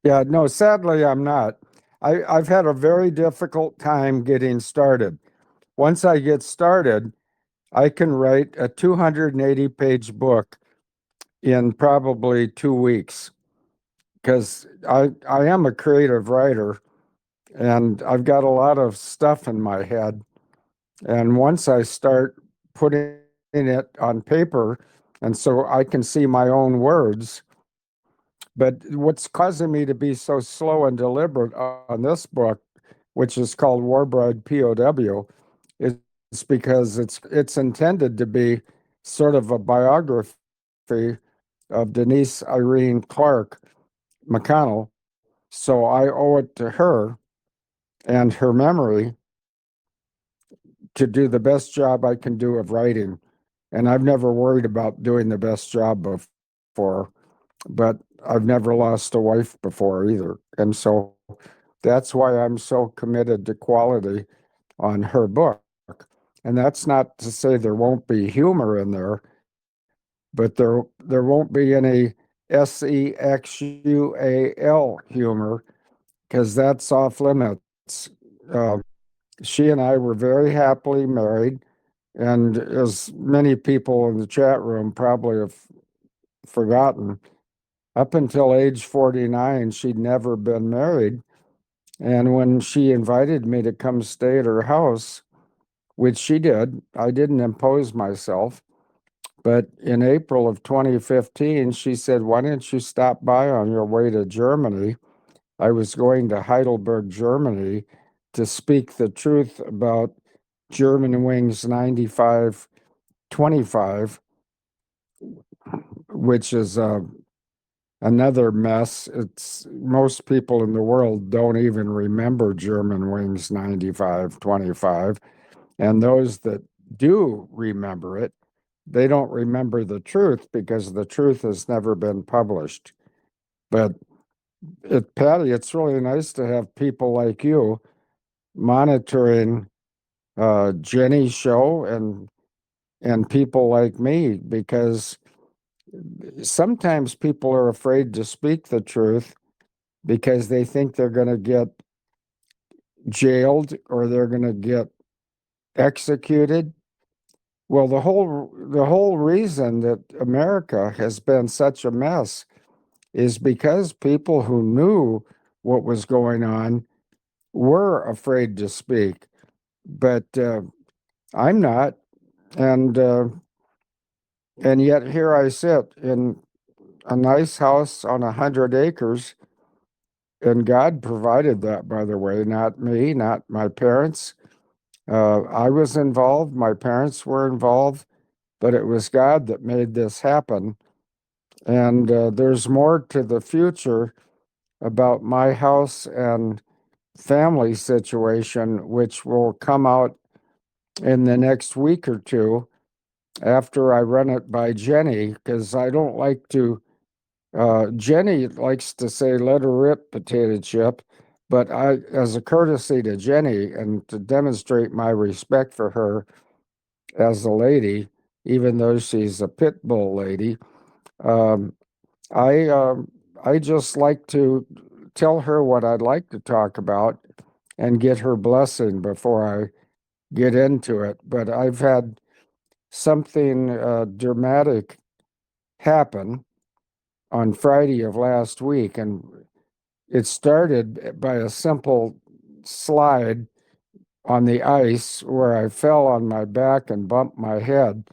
Yeah, no, sadly, I'm not. I've had a very difficult time getting started. Once I get started, I can write a 280-page book in probably 2 weeks because I am a creative writer and I've got a lot of stuff in my head. And once I start putting it on paper, and so I can see my own words. But what's causing me to be so slow and deliberate on this book, which is called War Bride POW, is because it's intended to be sort of a biography of Denise Irene Clark Mcconnell. So I owe it to her and her memory to do the best job I can do of writing. And I've never worried about doing the best job before. but I've never lost a wife before either. And so that's why I'm so committed to quality on her book. And that's not to say there won't be humor in there, but there won't be any sexual humor, because that's off limits. Uh, she and I were very happily married, and as many people in the chat room probably have forgotten, up until age 49, she'd never been married. And when she invited me to come stay at her house, which she did, I didn't impose myself. But in April of 2015, she said, "Why didn't you stop by on your way to Germany?" I was going to Heidelberg, Germany, to speak the truth about German Wings 9525, which is another mess. It's most people in the world don't even remember German Wings 9525. And those that do remember it, they don't remember the truth because the truth has never been published. But Patty, it's really nice to have people like you monitoring Jenny's show and people like me, because sometimes people are afraid to speak the truth because they think they're going to get jailed or they're going to get executed. Well, the whole reason that America has been such a mess is because people who knew what was going on were afraid to speak. But I'm not, and yet here I sit in a nice house on 100 acres, and God provided that, by the way, not me, not my parents. I was involved, my parents were involved, but it was God that made this happen. And there's more to the future about my house and family situation, which will come out in the next week or two after I run it by Jenny, because I don't like to. Jenny likes to say, "Let her rip, potato chip," but I, as a courtesy to Jenny and to demonstrate my respect for her as a lady, even though she's a pit bull lady, um, I I just like to tell her what I'd like to talk about and get her blessing before I get into it. But I've had something dramatic happen on Friday of last week, and it started by a simple slide on the ice where I fell on my back and bumped my head.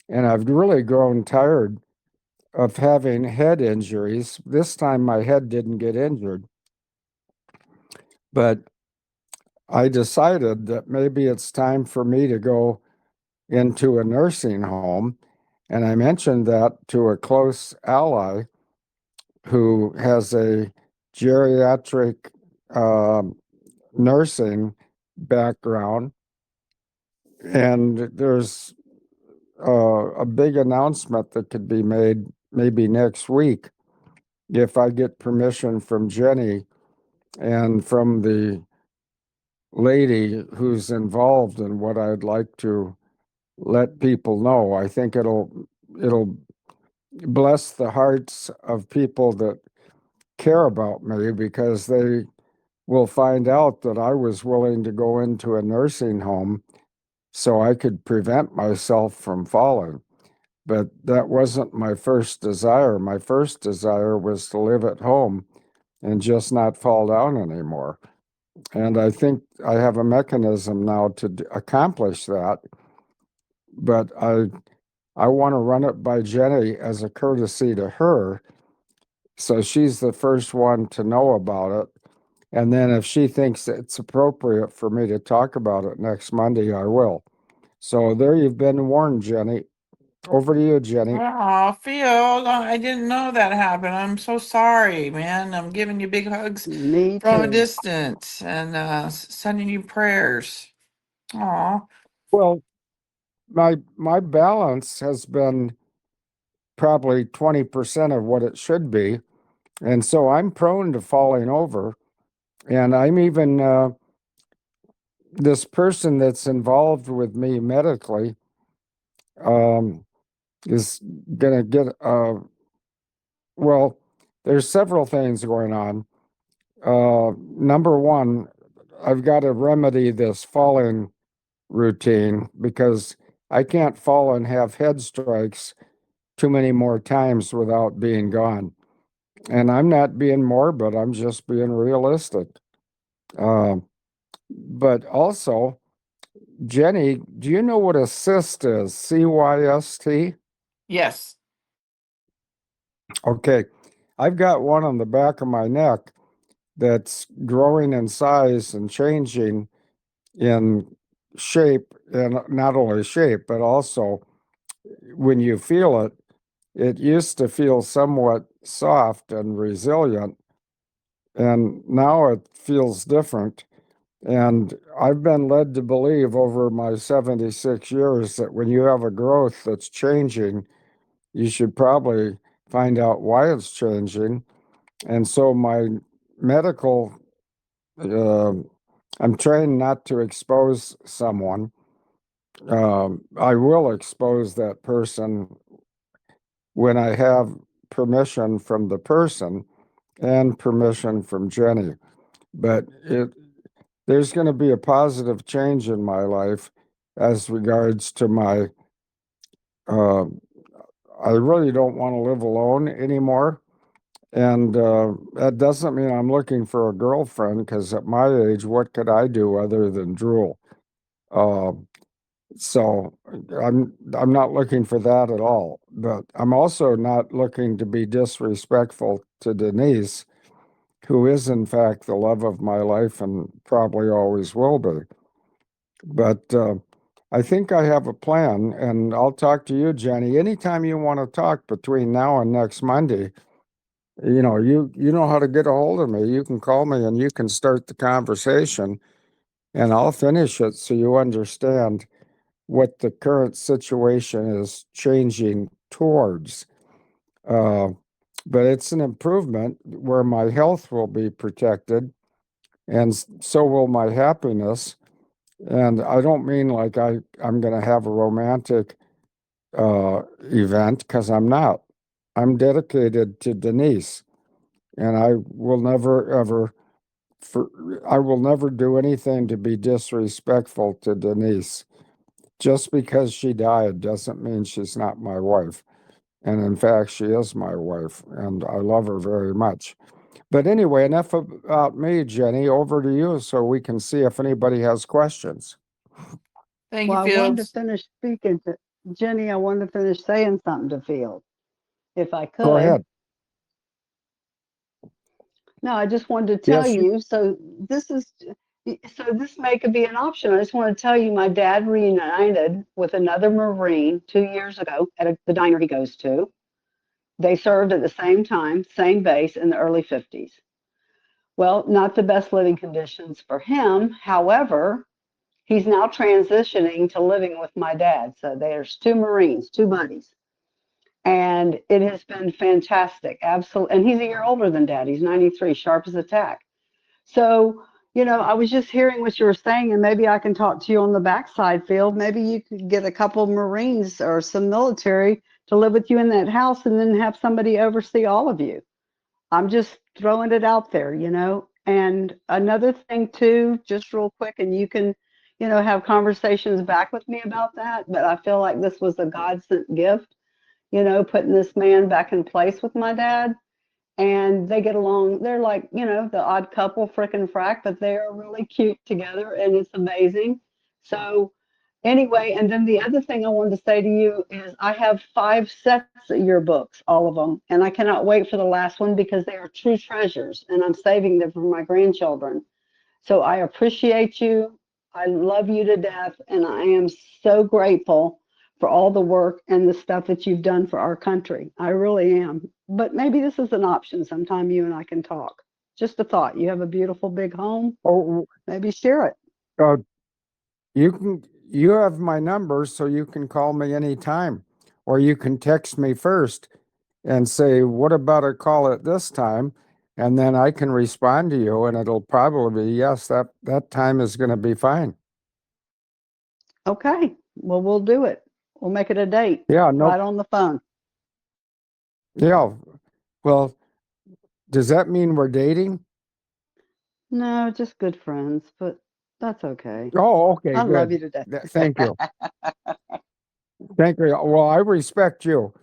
And I've really grown tired of having head injuries. This time my head didn't get injured, but I decided that maybe it's time for me to go into a nursing home. And I mentioned that to a close ally who has a geriatric nursing background. And there's a big announcement that could be made maybe next week if I get permission from Jenny and from the lady who's involved in what I'd like to let people know. I think it'll bless the hearts of people that care about me, because they will find out that I was willing to go into a nursing home so I could prevent myself from falling. But that wasn't my first desire. My first desire was to live at home and just not fall down anymore. And I think I have a mechanism now to accomplish that. But I want to run it by Jenny as a courtesy to her. So she's the first one to know about it. And then if she thinks it's appropriate for me to talk about it next Monday, I will. So there you've been warned, Jenny. Over to you, Jenny. Oh, Phil, I didn't know that happened. I'm so sorry, man. I'm giving you big hugs Me from a too. distance and sending you prayers. Aw. Well, my balance has been probably 20% of what it should be. And so I'm prone to falling over. And I'm even, this person that's involved with me medically is going to get, well, there's several things going on. Number one, I've got to remedy this falling routine because I can't fall and have head strikes too many more times without being gone. And I'm not being morbid, I'm just being realistic. But also, Jenny, do you know what a cyst is? CYST? Yes. Okay. I've got one on the back of my neck that's growing in size and changing in shape, and not only shape, but also when you feel it, it used to feel somewhat soft and resilient, and now it feels different. And I've been led to believe over my 76 years that when you have a growth that's changing, you should probably find out why it's changing. And so my medical, I'm trying not to expose someone. I will expose that person when I have permission from the person and permission from Jenny. But there's going to be a positive change in my life as regards to my, I really don't want to live alone anymore. And that doesn't mean I'm looking for a girlfriend, because at my age, what could I do other than drool? So I'm not looking for that at all. But I'm also not looking to be disrespectful to Denise, who is in fact the love of my life and probably always will be. But I think I have a plan, and I'll talk to you, Jenny, anytime you want to talk between now and next Monday. You know how to get a hold of me. You can call me and you can start the conversation, and I'll finish it so you understand what the current situation is changing towards. But it's an improvement where my health will be protected, and so will my happiness. And I don't mean like I'm going to have a romantic event, because I'm not. I'm dedicated to Denise, and I will never ever I will never do anything to be disrespectful to Denise. Just because she died doesn't mean she's not my wife. And in fact, she is my wife, and I love her very much. But anyway, enough about me, Jenny. Over to you so we can see if anybody has questions. Thank Well, you, I wanted to Fields. finish speaking to Jenny. I wanted to finish saying something to Field, if I could. Go ahead. No, I just wanted to tell Yes, you. So this may could be an option. I just want to tell you, my dad reunited with another Marine 2 years ago at the diner he goes to. They served at the same time, same base in the early 50s. Well, not the best living conditions for him. However, he's now transitioning to living with my dad. So there's two Marines, two buddies. And it has been fantastic. Absolutely. And he's a year older than dad. He's 93, sharp as a tack. So, I was just hearing what you were saying, and maybe I can talk to you on the backside, Field. Maybe you could get a couple Marines or some military to live with you in that house, and then have somebody oversee all of you. I'm just throwing it out there. And another thing too, just real quick, and you can, have conversations back with me about that. But I feel like this was a God sent gift, putting this man back in place with my dad. And they get along. They're like, the odd couple, frickin' frack, but they are really cute together, and it's amazing. So anyway, and then the other thing I wanted to say to you is I have 5 sets of your books, all of them, and I cannot wait for the last one because they are true treasures, and I'm saving them for my grandchildren. So I appreciate you. I love you to death, and I am so grateful for all the work and the stuff that you've done for our country. I really am. But maybe this is an option. Sometime you and I can talk. Just a thought. You have a beautiful big home. Oh, Maybe share it. you have my number, so you can call me anytime. or you can text me first and say, what about a call at this time? And then I can respond to you, and it'll probably be, yes, that time is going to be fine. Okay. Well, we'll do it. We'll make it a date. Yeah, no, Right on the phone. yeah. Well, does that mean we're dating? No, just good friends, but that's okay. Oh, okay, I love good. you today. Thank you. Thank you. Well, I respect you.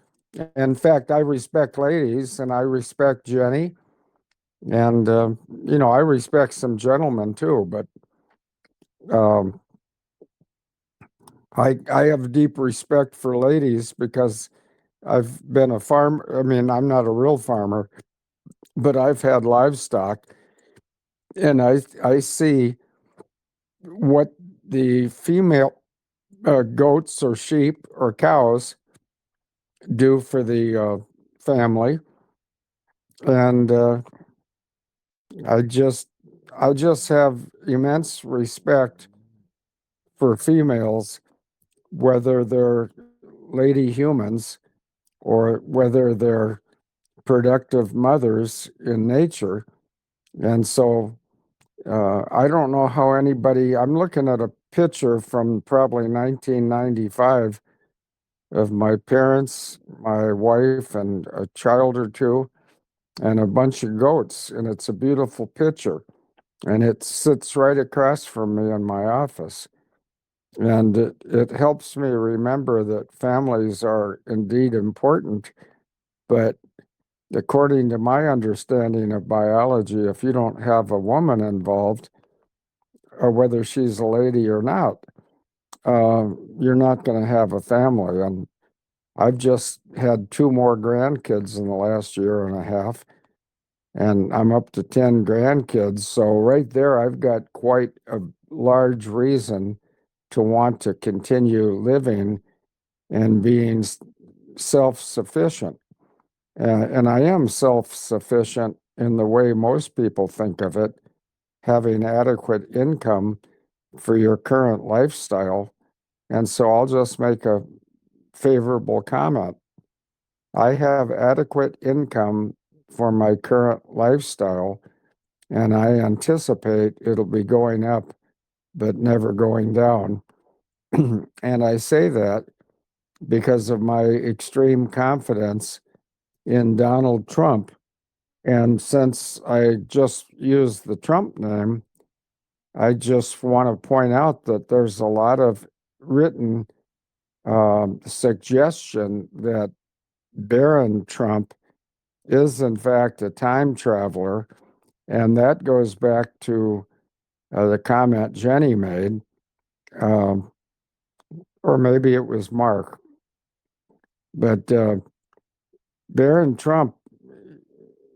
In fact, I respect ladies, and I respect Jenny. And, I respect some gentlemen too, but um, I have deep respect for ladies because I've been a farmer. I mean, I'm not a real farmer, but I've had livestock, and I see what the female goats or sheep or cows do for the family, and I just I just have immense respect for females, whether they're lady humans or whether they're productive mothers in nature. And so I don't know how anybody, I'm looking at a picture from probably 1995 of my parents, my wife, and a child or two, and a bunch of goats. And it's a beautiful picture. And it sits right across from me in my office. And it helps me remember that families are indeed important. But according to my understanding of biology, if you don't have a woman involved, or whether she's a lady or not, you're not going to have a family. And I've just had 2 more grandkids in the last year and a half, and I'm up to 10 grandkids. So right there, I've got quite a large reason to want to continue living and being self-sufficient. And I am self-sufficient in the way most people think of it, having adequate income for your current lifestyle. And so I'll just make a favorable comment. I have adequate income for my current lifestyle, and I anticipate it'll be going up, but never going down. And I say that because of my extreme confidence in Donald Trump. And since I just used the Trump name, I just want to point out that there's a lot of written suggestion that Barron Trump is in fact a time traveler. And that goes back to the comment Jenny made, um, or maybe it was Mark. But Barron Trump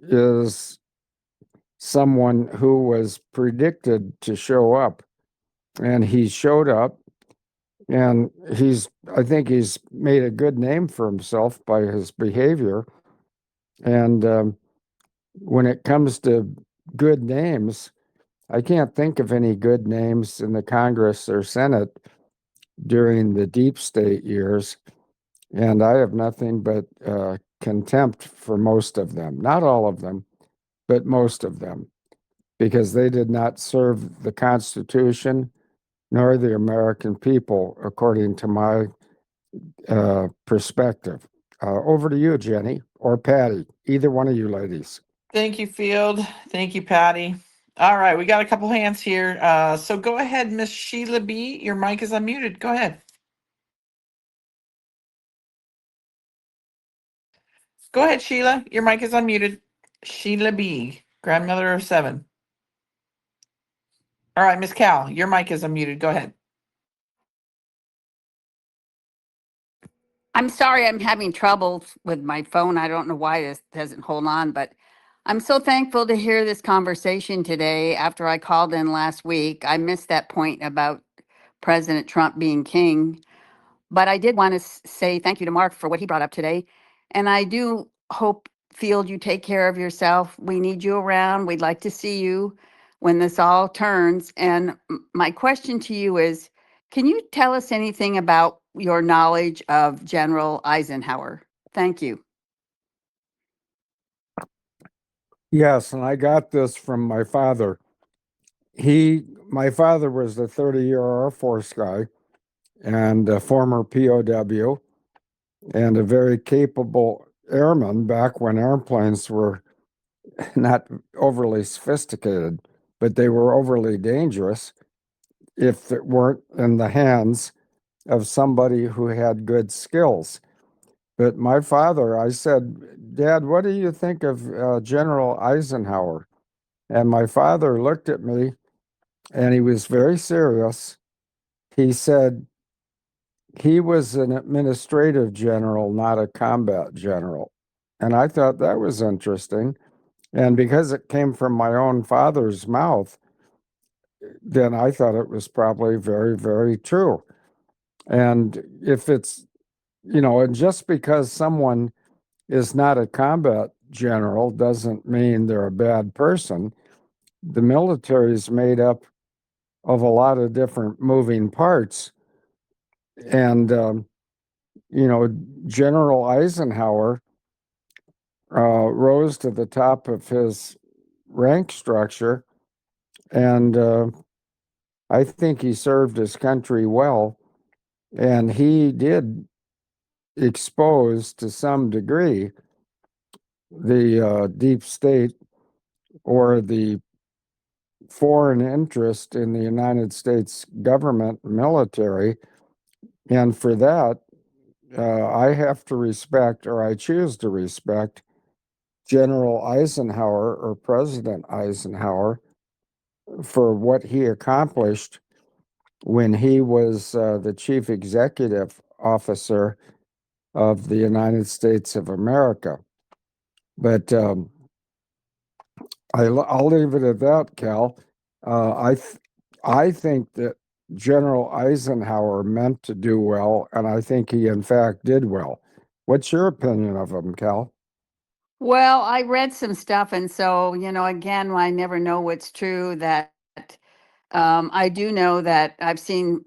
is someone who was predicted to show up, and he showed up, and I think he's made a good name for himself by his behavior. And when it comes to good names, I can't think of any good names in the Congress or Senate during the deep state years. And I have nothing but contempt for most of them. Not all of them, but most of them, because they did not serve the Constitution nor the American people, according to my perspective. Over to you, Jenny, or Patty, either one of you ladies. Thank you, Field. Thank you, Patty. All right, we got a couple hands here. So go ahead, Miss Sheila B. Your mic is unmuted. Go ahead. Go ahead, Sheila. Your mic is unmuted. Sheila B., grandmother of 7. All right, Miss Cal, your mic is unmuted. Go ahead. I'm sorry, I'm having trouble with my phone. I don't know why this doesn't hold on, but I'm so thankful to hear this conversation today after I called in last week. I missed that point about President Trump being king, but I did want to say thank you to Mark for what he brought up today. And I do hope, Field, you take care of yourself. We need you around. We'd like to see you when this all turns. And my question to you is, can you tell us anything about your knowledge of General Eisenhower. Thank you. Yes, and I got this from my father. My father was a 30-year Air Force guy and a former POW and a very capable airman back when airplanes were not overly sophisticated, but they were overly dangerous if it weren't in the hands of somebody who had good skills. But my father, I said, Dad, what do you think of General Eisenhower? And my father looked at me and he was very serious. He said, he was an administrative general, not a combat general. And I thought that was interesting. And because it came from my own father's mouth, then I thought it was probably very, very true. And if it's, and just because someone is not a combat general doesn't mean they're a bad person. The military is made up of a lot of different moving parts. And, General Eisenhower rose to the top of his rank structure. And I think he served his country well. And he did expose to some degree the deep state or the foreign interest in the United States government military. And for that, I have to respect, or I choose to respect, General Eisenhower or President Eisenhower for what he accomplished when he was the chief executive officer of the United States of America. But I'll leave it at that, Cal. I think that General Eisenhower meant to do well, and I think he in fact did well. What's your opinion of him, Cal? Well, I read some stuff, and so, again, I never know what's true. That I do know that I've seen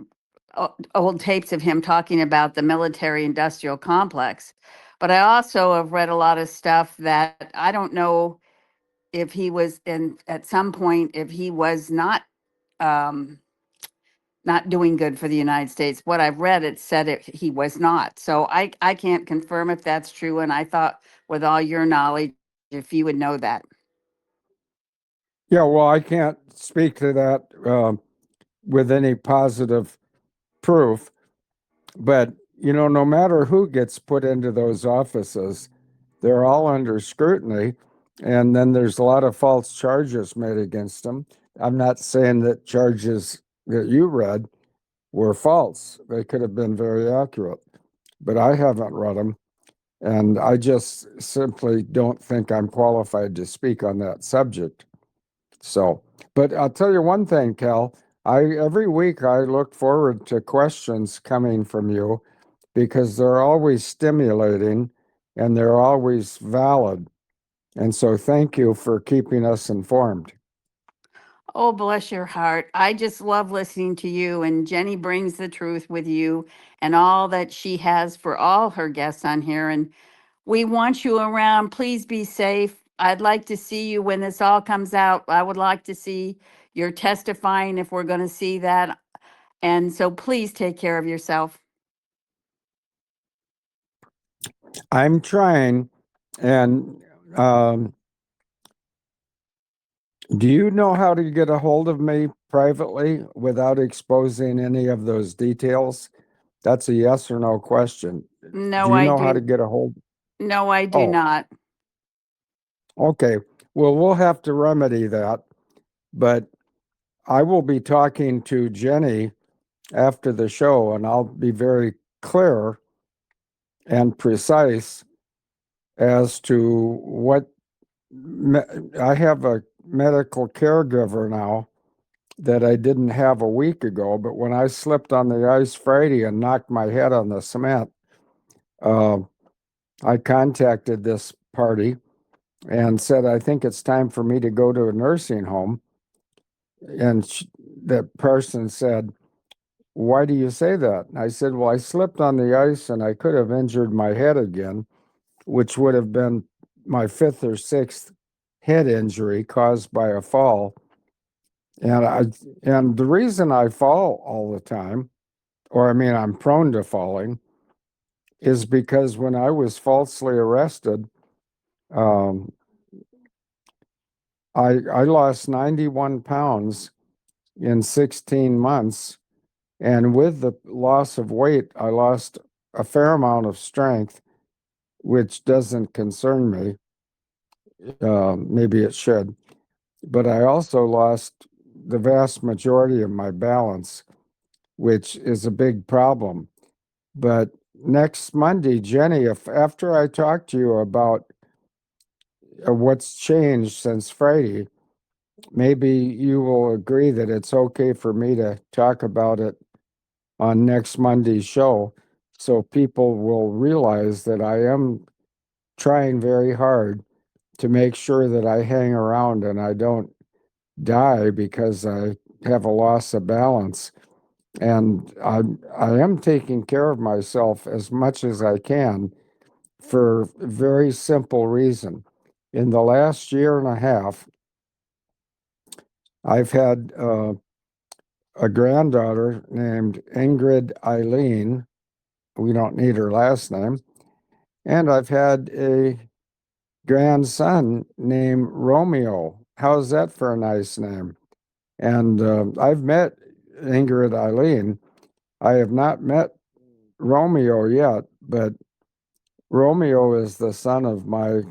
old tapes of him talking about the military-industrial complex, but I also have read a lot of stuff that I don't know if he was at some point, if he was not doing good for the United States. What I've read, it said he was not. So I can't confirm if that's true. And I thought, with all your knowledge, if you would know that. Yeah, well, I can't speak to that with any positive proof, but no matter who gets put into those offices, they're all under scrutiny, and then there's a lot of false charges made against them. I'm not saying that charges that you read were false. They could have been very accurate, but I haven't read them, and I just simply don't think I'm qualified to speak on that subject. So, but I'll tell you one thing, Cal. Every week I look forward to questions coming from you because they're always stimulating and they're always valid. And so thank you for keeping us informed. Oh, bless your heart. I just love listening to you. And Jenny brings the truth with you and all that she has for all her guests on here. And we want you around. Please be safe. I'd like to see you when this all comes out. I would like to see your testifying if we're going to see that. And so please take care of yourself. I'm trying. And do you know how to get a hold of me privately without exposing any of those details? That's a yes or no question. No, Do you I know how to do. get a hold? No, I do Oh. not. Okay. Well, we'll have to remedy that. But I will be talking to Jenny after the show, and I'll be very clear and precise as to what I have a medical caregiver now that I didn't have a week ago, but when I slipped on the ice Friday and knocked my head on the cement, I contacted this party and said, I think it's time for me to go to a nursing home. And that person said, why do you say that? And I said, well, I slipped on the ice and I could have injured my head again, which would have been my fifth or sixth head injury caused by a fall. And the reason I fall all the time, or I mean, I'm prone to falling, is because when I was falsely arrested, um, I lost 91 pounds in 16 months. And with the loss of weight, I lost a fair amount of strength, which doesn't concern me. Maybe it should. But I also lost the vast majority of my balance, which is a big problem. But next Monday, Jenny, if after I talk to you about what's changed since Friday, maybe you will agree that it's okay for me to talk about it on next Monday's show, so people will realize that I am trying very hard to make sure that I hang around and I don't die because I have a loss of balance. And I am taking care of myself as much as I can for a very simple reason. In the last year and a half, I've had a granddaughter named Ingrid Eileen. We don't need her last name. And I've had a grandson named Romeo. How's that for a nice name? And I've met Ingrid Eileen. I have not met Romeo yet, but Romeo is the son of my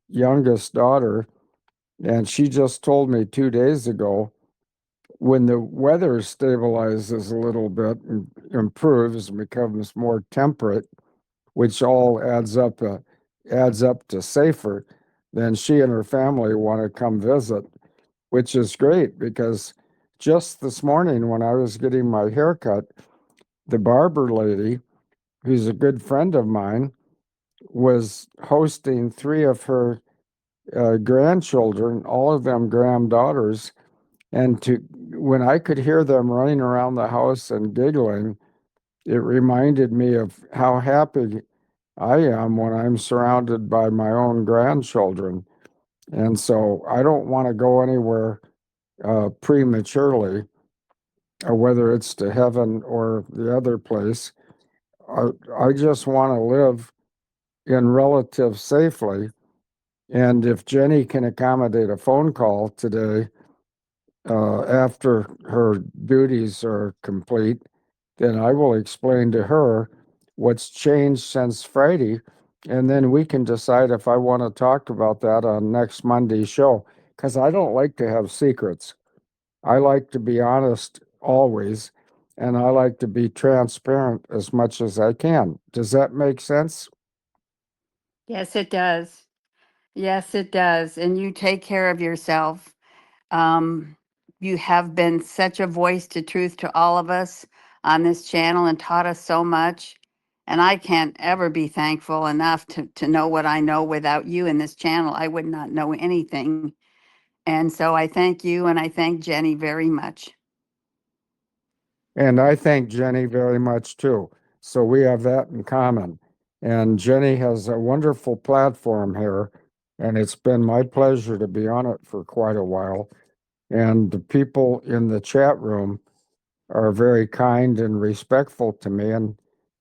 youngest daughter. And she just told me 2 days ago, when the weather stabilizes a little bit and improves and becomes more temperate, which all adds up to safer, then she and her family want to come visit, which is great because just this morning when I was getting my hair cut, the barber lady, who's a good friend of mine, was hosting three of her grandchildren, all of them granddaughters, and when I could hear them running around the house and giggling, it reminded me of how happy I am when I'm surrounded by my own grandchildren. And so I don't want to go anywhere prematurely, whether it's to heaven or the other place. I just want to live in relative safely. And if Jenny can accommodate a phone call today after her duties are complete, then I will explain to her what's changed since Friday, and then we can decide if I want to talk about that on next Monday's show, because I don't like to have secrets. I like to be honest always, and I like to be transparent as much as I can. Does that make sense? Yes, it does. Yes, it does. And you take care of yourself. Um, you have been such a voice to truth to all of us on this channel and taught us so much. And I can't ever be thankful enough to know what I know. Without you in this channel, I would not know anything. And so I thank you and I thank Jenny very much. And I thank Jenny very much too. So we have that in common. And Jenny has a wonderful platform here, and it's been my pleasure to be on it for quite a while. And the people in the chat room are very kind and respectful to me,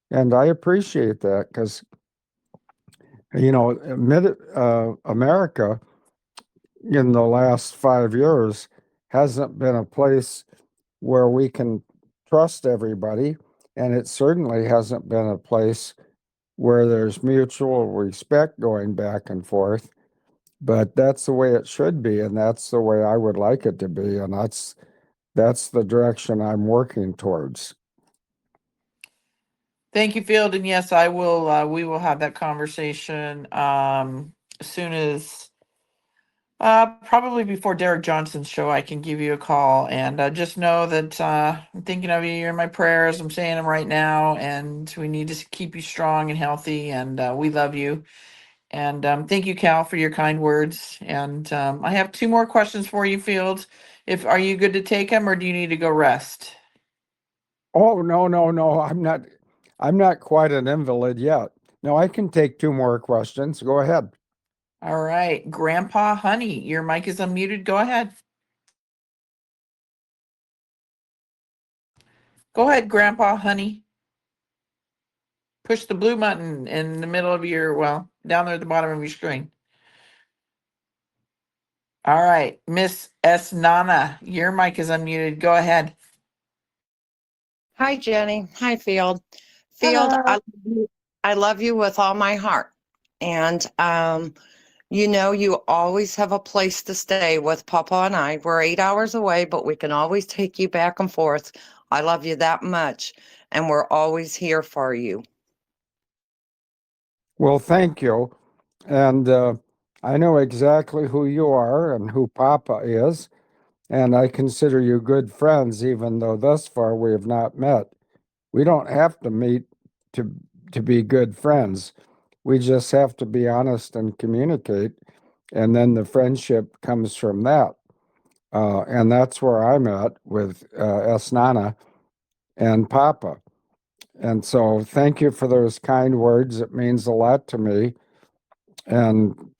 and I appreciate that because, you know, America in the last 5 years hasn't been a place where we can trust everybody, and it certainly hasn't been a place where there's mutual respect going back and forth. But that's the way it should be, and that's the way I would like it to be, and that's the direction I'm working towards. Thank you, Field. And yes, I will. We will have that conversation as soon as probably before Derek Johnson's show. I can give you a call, and just know that I'm thinking of you. You're in my prayers. I'm saying them right now, and we need to keep you strong and healthy. And we love you. And thank you, Cal, for your kind words. And I have two more questions for you, Field. Are you good to take them, or do you need to go rest? Oh, no. I'm not quite an invalid yet. No, I can take two more questions. Go ahead. All right. Grandpa Honey, your mic is unmuted. Go ahead. Go ahead, Grandpa Honey. Push the blue button in the middle of your, well, down there at the bottom of your screen. All right. Miss S. Nana, your mic is unmuted. Go ahead. Hi, Jenny. Hi, Field. Field, I love you with all my heart. And you always have a place to stay with Papa and I. We're 8 hours away, but we can always take you back and forth. I love you that much, and we're always here for you. Well, thank you. And I know exactly who you are and who Papa is. And I consider you good friends, even though thus far we have not met. We don't have to meet to be good friends. We just have to be honest and communicate, and then the friendship comes from that. And that's where I'm at with Esnana and Papa. And so thank you for those kind words. It means a lot to me. And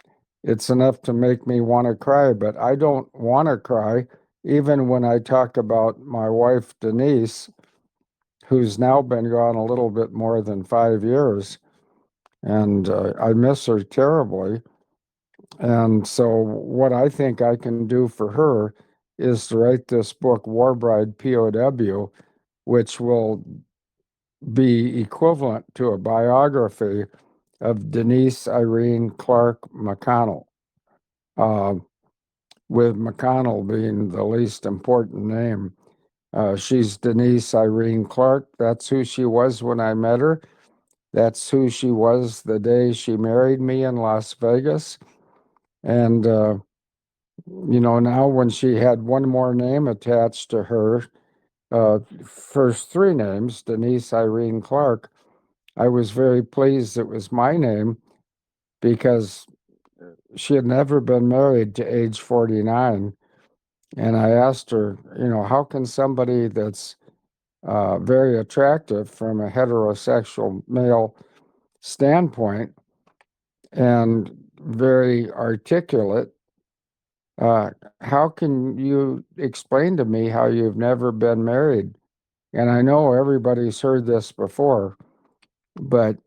it's enough to make me want to cry, but I don't want to cry, even when I talk about my wife, Denise, who's now been gone a little bit more than 5 years. And I miss her terribly. And so, what I think I can do for her is to write this book, War Bride POW, which will be equivalent to a biography of Denise Irene Clark Mcconnell, with Mcconnell being the least important name. She's Denise Irene Clark. That's who she was when I met her. That's who she was the day she married me in Las Vegas. And, now when she had one more name attached to her, first three names, Denise Irene Clark, I was very pleased it was my name because she had never been married to age 49. And I asked her, how can somebody that's very attractive from a heterosexual male standpoint and very articulate, how can you explain to me how you've never been married? And I know everybody's heard this before, but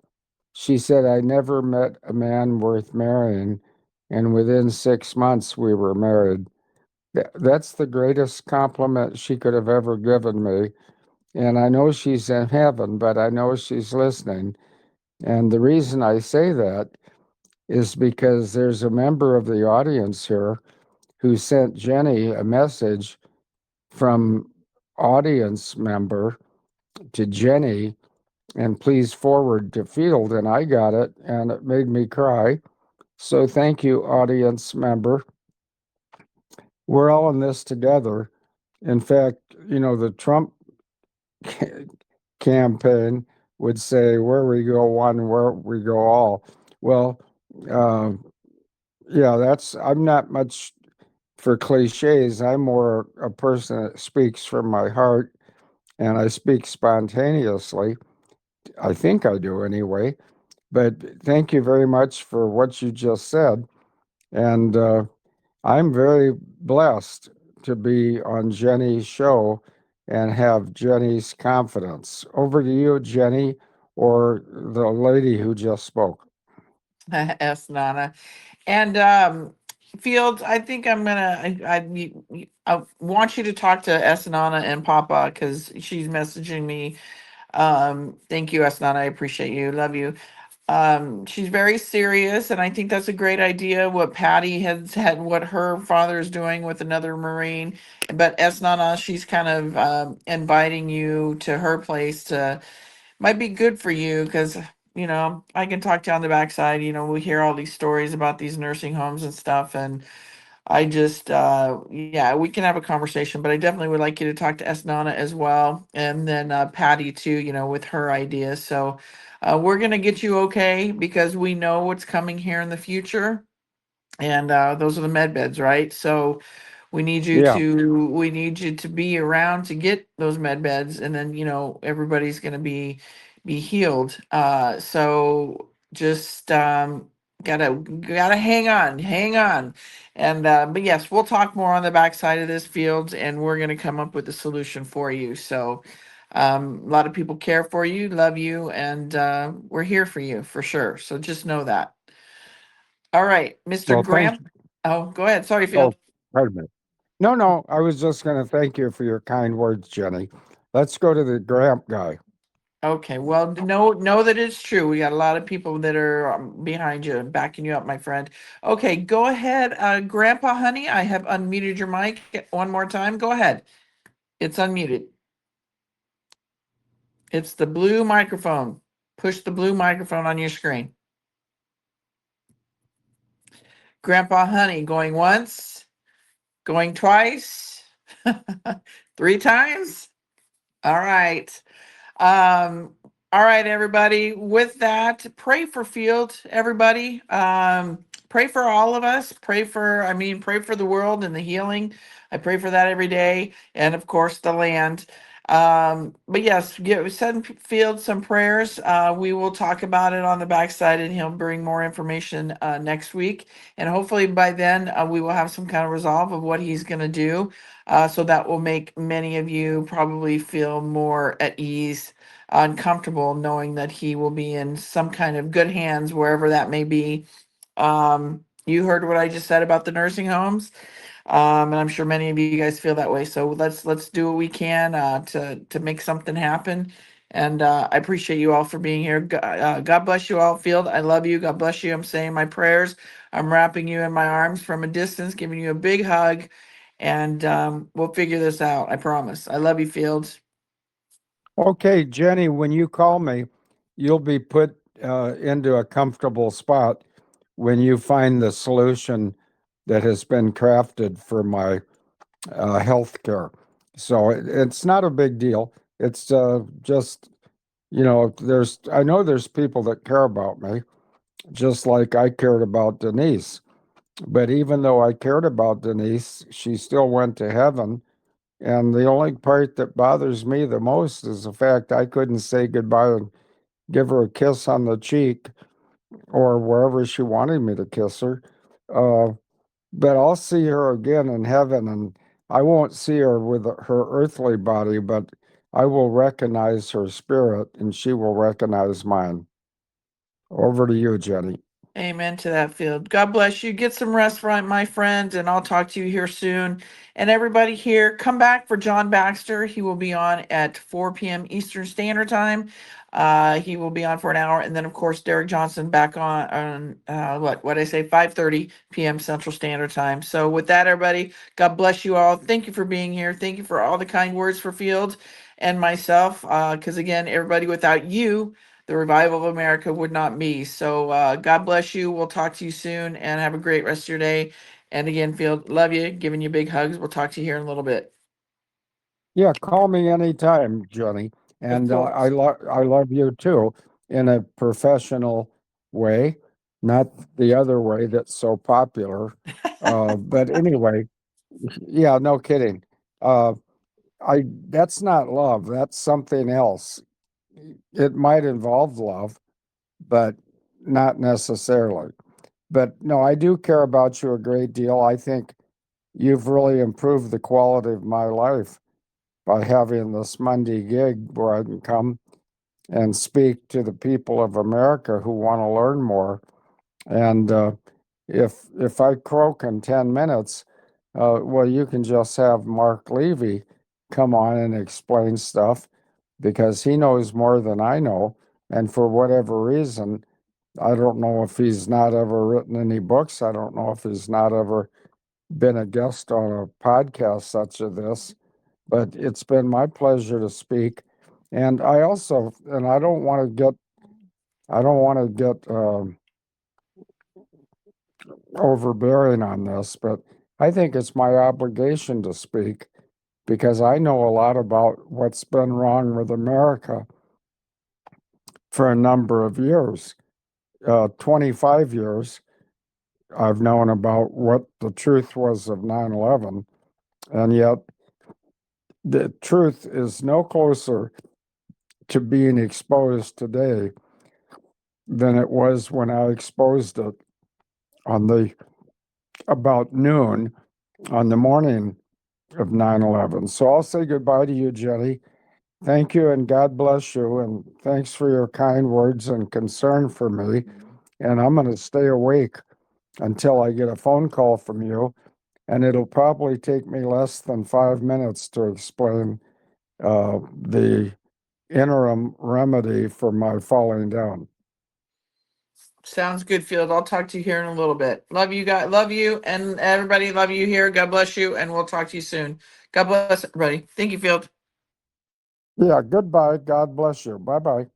she said, I never met a man worth marrying. And within 6 months, we were married. That's the greatest compliment she could have ever given me. And I know she's in heaven, but I know she's listening. And the reason I say that is because there's a member of the audience here who sent Jenny a message from audience member to Jenny, and please forward to Field. And I got it, and it made me cry. So thank you, audience member. We're all in this together. In fact, the Trump campaign would say, where we go one, where we go all. Well, yeah, I'm not much for cliches. I'm more a person that speaks from my heart, and I speak spontaneously. I think I do anyway. But thank you very much for what you just said. And I'm very blessed to be on Jenny's show and have Jenny's confidence. Over to you, Jenny, or the lady who just spoke. S. Nana. And Fields, I think I'm gonna. I want you to talk to S. Nana and Papa because she's messaging me. Thank you, S. Nana. I appreciate you. Love you. She's very serious, and I think that's a great idea. What Patty has had, what her father's doing with another Marine, but S. Nana, she's kind of inviting you to her place to might be good for you because I can talk to you on the backside. We hear all these stories about these nursing homes and stuff, and I just yeah, we can have a conversation, but I definitely would like you to talk to Esnana as well, and then Patty too, with her ideas. So we're gonna get you okay because we know what's coming here in the future, and those are the med beds, right? So We need you Yeah. to be around to get those med beds, and then everybody's going to be healed. So just gotta hang on. And but yes, we'll talk more on the backside of this, Fields, and we're going to come up with a solution for you. So a lot of people care for you, love you, and we're here for you for sure. So just know that. All right, Mr. Well, thank Graham. Oh, go ahead. Sorry, Oh, Field. pardon me. No, I was just going to thank you for your kind words, Jenny. Let's go to the Gramp guy. Okay, well, know that it's true. We got a lot of people that are behind you and backing you up, my friend. Okay, go ahead, Grandpa Honey. I have unmuted your mic one more time. Go ahead. It's unmuted. It's the blue microphone. Push the blue microphone on your screen. Grandpa Honey, going once, going twice, 3 times. All right. Um, all right, everybody. With that, pray for Field, everybody. Pray for all of us. Pray for the world and the healing. I pray for that every day, and of course the land. But yes, send Field some prayers. We will talk about it on the backside, and he'll bring more information next week. And hopefully by then we will have some kind of resolve of what he's going to do. So that will make many of you probably feel more at ease, uncomfortable, knowing that he will be in some kind of good hands, wherever that may be. You heard what I just said about the nursing homes, and I'm sure many of you guys feel that way. So let's do what we can to make something happen. And I appreciate you all for being here. God bless you all, Field. I love you. God bless you. I'm saying my prayers. I'm wrapping you in my arms from a distance, giving you a big hug, and we'll figure this out. I promise. I love you, Fields. Okay, Jenny, when you call me, you'll be put into a comfortable spot when you find the solution that has been crafted for my health care. So it's not a big deal. It's just, I know there's people that care about me, just like I cared about Denise. But even though I cared about Denise, she still went to heaven. And the only part that bothers me the most is the fact I couldn't say goodbye and give her a kiss on the cheek or wherever she wanted me to kiss her. Uh, but I'll see her again in heaven, and I won't see her with her earthly body, but I will recognize her spirit and she will recognize mine. Over to you, Jenny. Amen to that, Field. God bless you. Get some rest, my friends, and I'll talk to you here soon. And everybody here, come back for John Baxter. He will be on at 4 p.m. Eastern Standard Time. He will be on for an hour, and then of course Derek Johnson back on what I say 5:30 p.m. Central Standard Time. So with that, everybody, God bless you all. Thank you for being here. Thank you for all the kind words for Field and myself. Because again, everybody, without you, the revival of America would not be. So God bless you. We'll talk to you soon, and have a great rest of your day. And again, Field, love you, giving you big hugs. We'll talk to you here in a little bit. Yeah, call me anytime, Jenny. And I love you too, in a professional way, not the other way that's so popular. But anyway, yeah, no kidding. Uh, that's not love. That's something else. It might involve love, but not necessarily. But no, I do care about you a great deal. I think you've really improved the quality of my life by having this Monday gig where I can come and speak to the people of America who want to learn more. And if I croak in 10 minutes, well, you can just have Mark Levy come on and explain stuff because he knows more than I know. And for whatever reason, I don't know if he's not ever written any books. I don't know if he's not ever been a guest on a podcast such as this, but it's been my pleasure to speak. And I also, and I don't want to get overbearing on this, but I think it's my obligation to speak because I know a lot about what's been wrong with America for a number of years. 25 years, I've known about what the truth was of 9/11. And yet, the truth is no closer to being exposed today than it was when I exposed it on the about noon on the morning of 9/11. So I'll say goodbye to you, Jenny. Thank you and God bless you. And thanks for your kind words and concern for me. And I'm going to stay awake until I get a phone call from you. And it'll probably take me less than 5 minutes to explain the interim remedy for my falling down. Sounds good, Field. I'll talk to you here in a little bit. Love you guys. Love you and everybody. Love you here. God bless you. And we'll talk to you soon. God bless everybody. Thank you, Field. Yeah, goodbye. God bless you. Bye-bye.